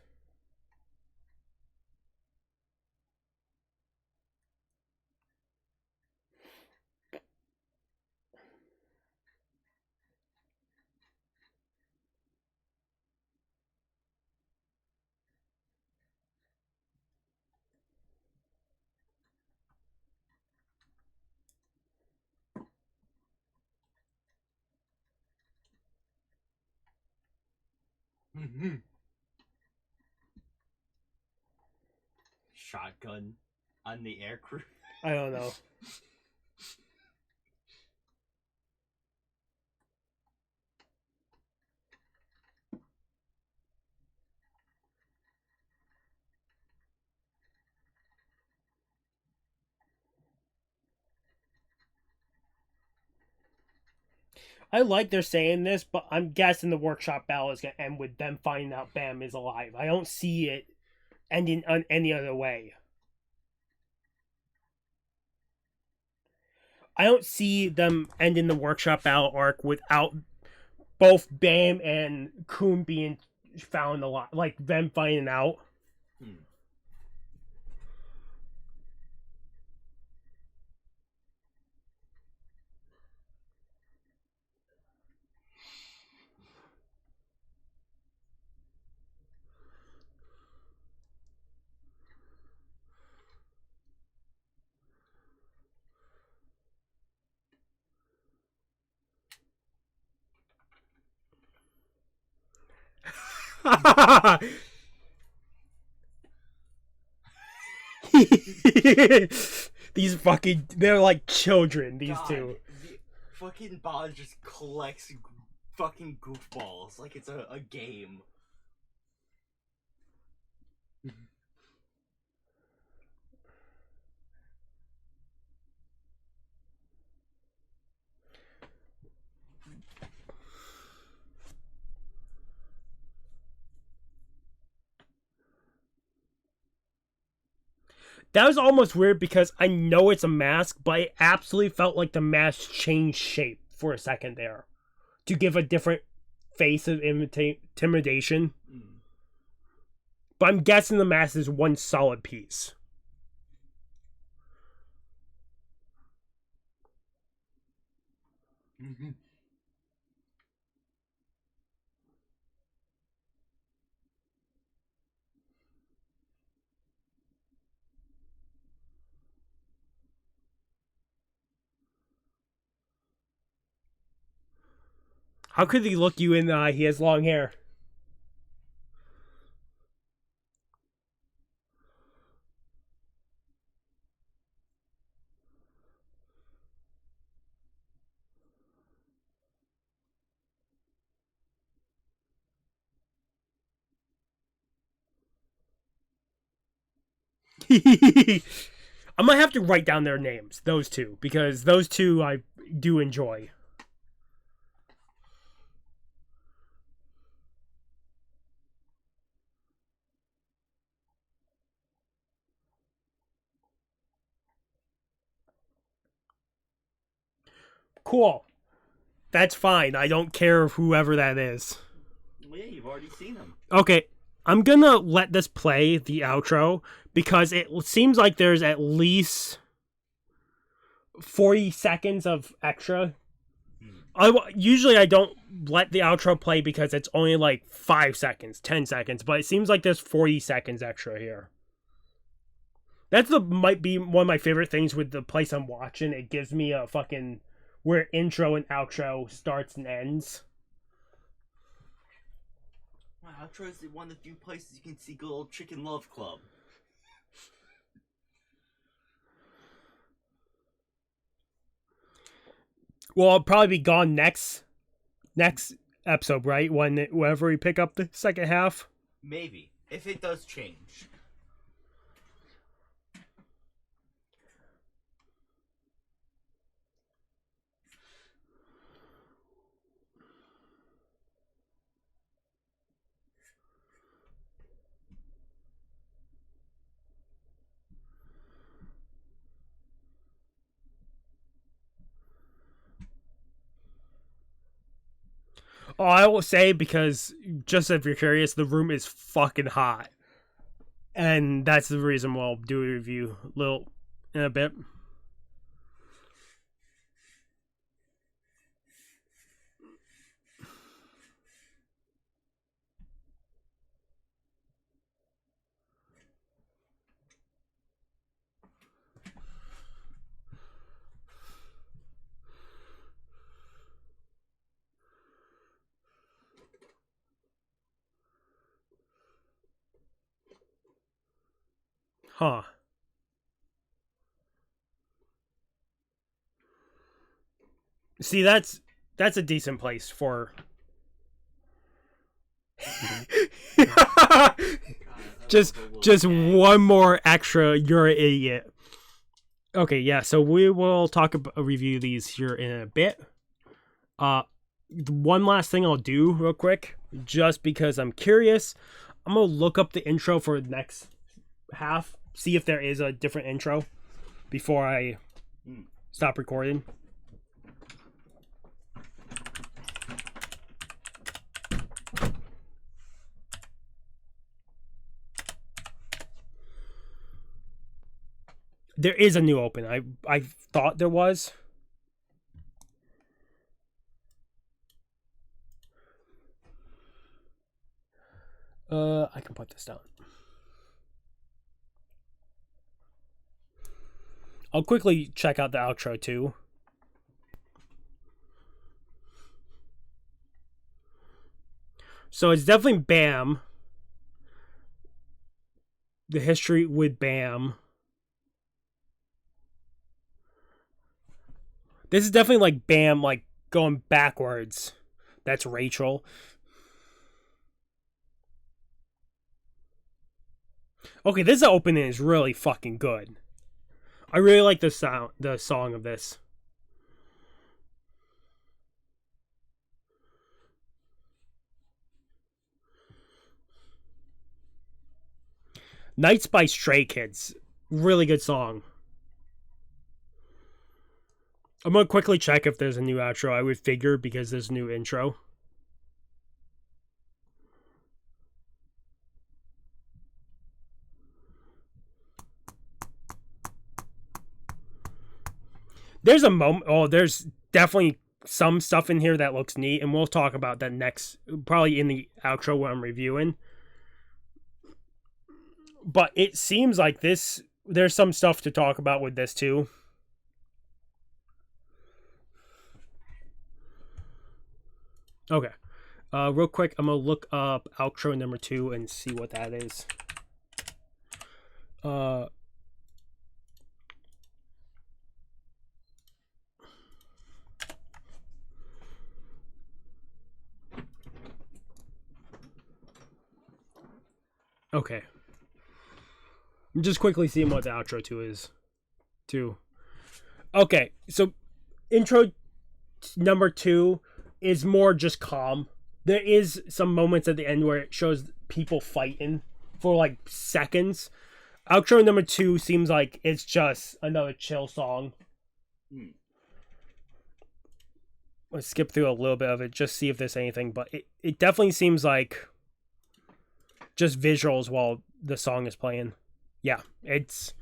Shotgun on the aircrew. I don't know. I like they're saying this, but I'm guessing the workshop battle is going to end with them finding out Bam is alive. I don't see it ending on any other way. I don't see them ending the workshop battle arc without both Bam and Khun being found alive. Like, them finding out. These fucking, they're like children, these God, two. The fucking Bond just collects fucking goofballs like it's a game. That was almost weird because I know it's a mask, but it absolutely felt like the mask changed shape for a second there to give a different face of intimidation. But I'm guessing the mask is one solid piece. How could he look you in the eye? He has long hair. I'm gonna have to write down their names, those two, because those two I do enjoy. Cool. That's fine. I don't care whoever that is. Well, yeah, you've already seen them. Okay, I'm gonna let this play the outro because it seems like there's at least 40 seconds of extra. Usually I don't let the outro play because it's only like 5 seconds, 10 seconds, but it seems like there's 40 seconds extra here. Might be one of my favorite things with the place I'm watching. It gives me a fucking where intro and outro starts and ends. My outro is one of the few places you can see good old Chicken Love Club. Well, I'll probably be gone next episode, right? Whenever we pick up the second half. Maybe. If it does change. Oh, I will say, because just if you're curious, the room is fucking hot. And that's the reason we'll do a review in a bit. Huh. See, that's a decent place for... just one more extra, you're an idiot. Okay, yeah, so we will review these here in a bit. One last thing I'll do real quick, just because I'm curious. I'm going to look up the intro for the next half, see if there is a different intro before I stop recording. There is a new open. I thought there was. I can put this down. I'll quickly check out the outro too. So it's definitely Bam. The history with Bam. This is definitely like Bam, like going backwards. That's Rachel. Okay, this opening is really fucking good. I really like the song of this. Nights by Stray Kids. Really good song. I'm going to quickly check if there's a new outro. I would figure, because there's a new intro. There's a moment. Oh, there's definitely some stuff in here that looks neat, and we'll talk about that next, probably in the outro when I'm reviewing. But it seems like there's some stuff to talk about with this too. Okay. Real quick, I'm going to look up outro number 2 and see what that is. Okay. I'm just quickly seeing what the outro 2 is. 2. Okay, so intro number 2 is more just calm. There is some moments at the end where it shows people fighting for like seconds. Outro number 2 seems like it's just another chill song. Let's skip through a little bit of it, just see if there's anything, but it definitely seems like just visuals while the song is playing. Yeah, it's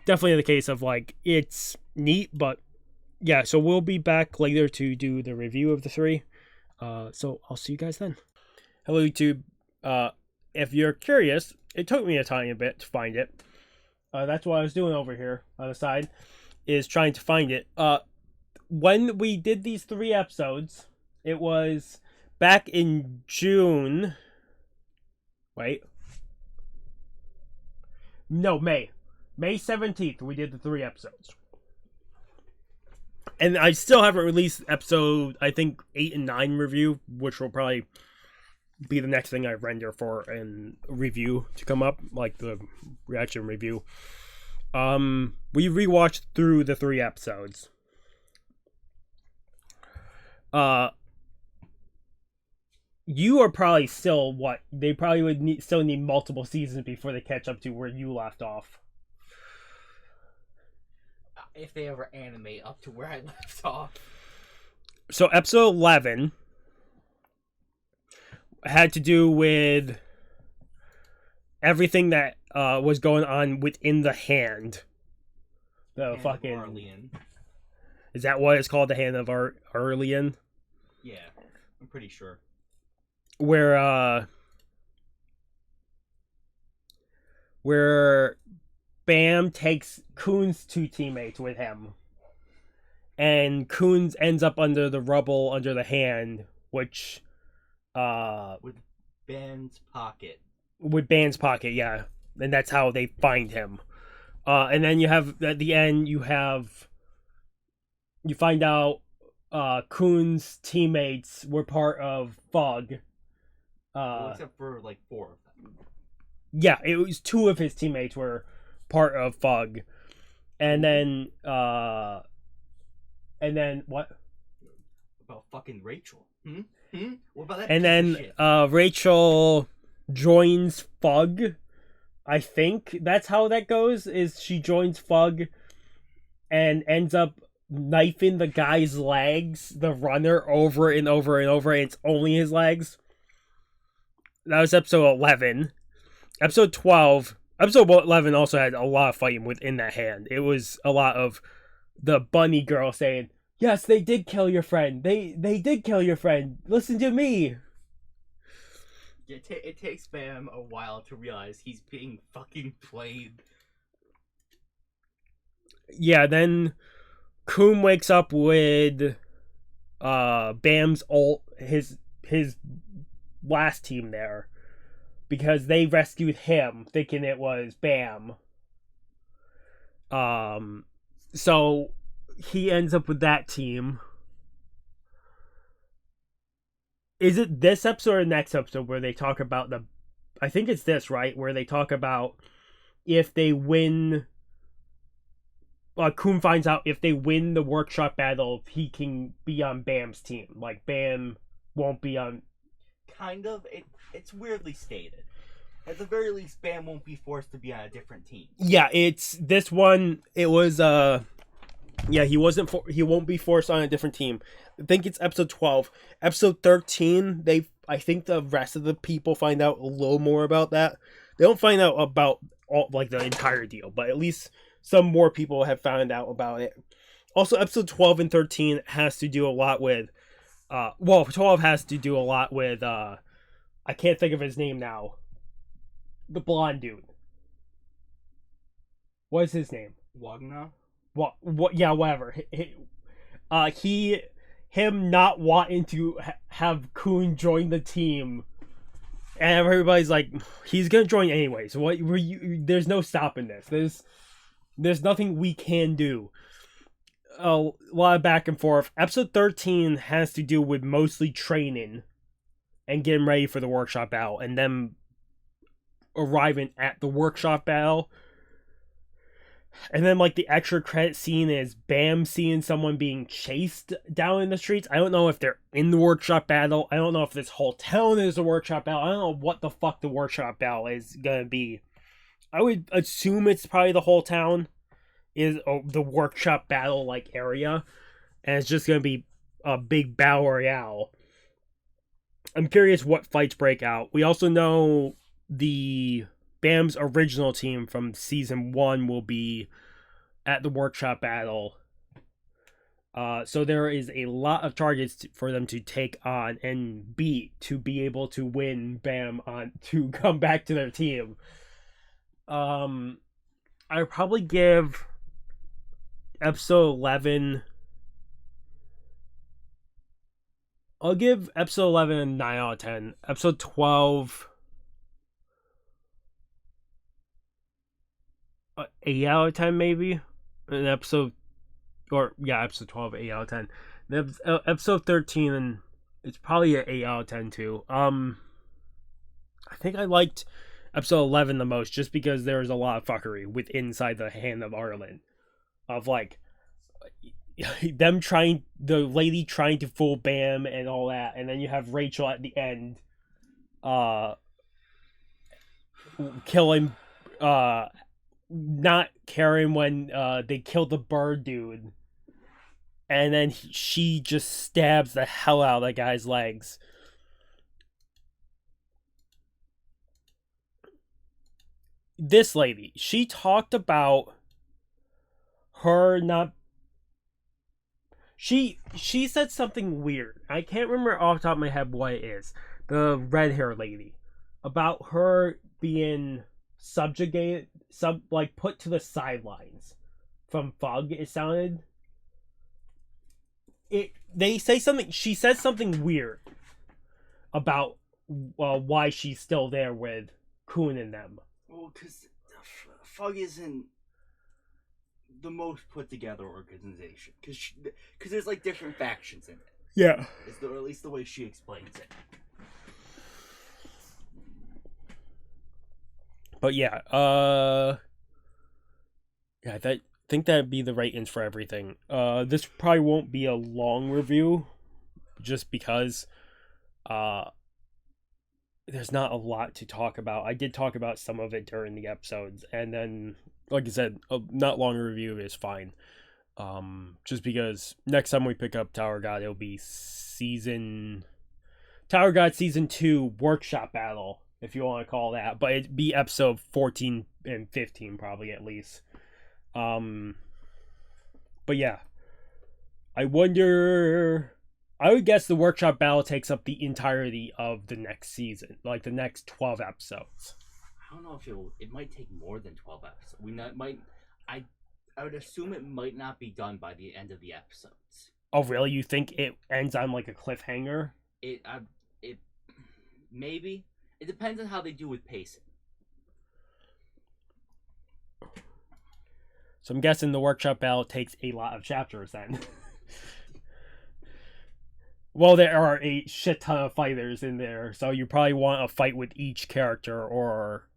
definitely the case of like, it's neat, but yeah, so we'll be back later to do the review of the 3. So I'll see you guys then. Hello, YouTube. If you're curious, it took me a tiny bit to find it. That's what I was doing over here on the side, is trying to find it. When we did these 3 episodes, it was back in June. Wait. No, May 17th, we did the 3 episodes. And I still haven't released episode, I think, 8 and 9 review, which will probably be the next thing I render for and review to come up, like the reaction review. We rewatched through the 3 episodes. You are probably still they probably would still need multiple seasons before they catch up to where you left off. If they ever animate up to where I left off. So episode 11 had to do with everything that was going on within the hand. The Hand of fucking Arlean. Is that what it's called? The hand of Arlean? Yeah, I'm pretty sure. Where Bam takes Khun's 2 teammates with him. And Khun ends up under the rubble under the hand, which with Bam's pocket. With Bam's pocket, yeah. And that's how they find him. And then you have at the end you find out Khun's teammates were part of Fog. Except for like 4 of them. Yeah, it was 2 of his teammates were part of Fog. And then what? About fucking Rachel. What about that? And piece then of shit? Rachel joins Fug. I think that's how that goes. Is she joins Fug and ends up knifing the guy's legs, the runner, over and over and over. And it's only his legs. That was episode 11. Episode 12. Episode 11 also had a lot of fighting within that hand. It was a lot of the bunny girl saying, "Yes, they did kill your friend. They did kill your friend. Listen to me." It takes Bam a while to realize he's being fucking played. Yeah, then Khun wakes up with Bam's his last team there. Because they rescued him, thinking it was Bam. So he ends up with that team. Is it this episode or next episode where they talk about I think it's this, right? Where they talk about if they win. Khun finds out if they win the workshop battle, he can be on Bam's team. Like Bam won't be on. Kind of. It's weirdly stated. At the very least, Bam won't be forced to be on a different team. Yeah, it's this one. It was yeah, he won't be forced on a different team. I think it's episode 12. Episode 13, I think the rest of the people find out a little more about that. They don't find out about all like the entire deal, but at least some more people have found out about it. Also, episode 12 and 13 has to do a lot with 12 has to do a lot with I can't think of his name now. The blonde dude. What is his name? Wagner? What? Yeah, whatever. Him not wanting to have Khun join the team, and everybody's like, he's gonna join anyways. What? There's no stopping this. There's nothing we can do. A lot of back and forth. Episode 13 has to do with mostly training and getting ready for the workshop battle, and then arriving at the workshop battle. And then like the extra credit scene is Bam seeing someone being chased down in the streets. I don't know if they're in the workshop battle. I don't know if this whole town is a workshop battle. I don't know what the fuck the workshop battle is gonna be. I would assume it's probably the whole town is the workshop battle like area, and it's just gonna be a big battle royale. I'm curious what fights break out. We also know the Bam's original team from season 1 will be at the workshop battle. So there is a lot of targets for them to take on and beat to be able to win Bam on to come back to their team. I would probably give episode 11. I'll give episode 11 a 9 out of 10. Episode 12. 8 out of 10 maybe. An episode 12, 8 out of 10. Then episode 13, and it's probably an 8 out of 10 too. I think I liked episode 11 the most just because there was a lot of fuckery with inside the hand of Arlen. Of like the lady trying to fool Bam and all that, and then you have Rachel at the end killing not caring when they killed the bird dude, and then she just stabs the hell out of that guy's legs. this lady, she talked about her not. She said something weird. I can't remember off the top of my head what it is. The red hair lady, about her being subjugated, put to the sidelines from Fug. It sounded. They say something. She says something weird about why she's still there with Khun and them. Well, because Fug isn't the most put together organization. Because there's like different factions in it. Yeah. Or at least the way she explains it. But yeah, yeah, I think that'd be the ratings for everything. This probably won't be a long review, just because there's not a lot to talk about. I did talk about some of it during the episodes, and then, like I said, a not long review is fine. Just because next time we pick up Tower God, it'll be Tower God Season 2 Workshop Battle, if you want to call that. But it'd be episode 14 and 15, probably, at least. But yeah. I would guess the Workshop Battle takes up the entirety of the next season. Like, the next 12 episodes. I don't know if it might take more than 12 episodes. I would assume it might not be done by the end of the episodes. Oh, really? You think it ends on, like, a cliffhanger? It maybe. It depends on how they do with pacing. So I'm guessing the Workshop Battle takes a lot of chapters then. Well, there are a shit ton of fighters in there, so you probably want to fight with each character or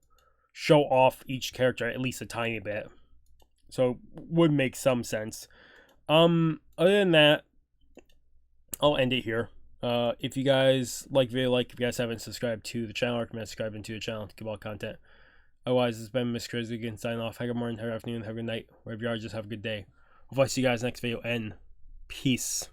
show off each character at least a tiny bit. So would make some sense. Other than that, I'll end it here. If you guys like the video, if you guys haven't subscribed to the channel, recommend subscribing to the channel to get all content. Otherwise, it's been Mr. Crazy again, signing off. Have a good morning, have a good afternoon, have a good night. Wherever you are, just have a good day. Hope I see you guys next video, and peace.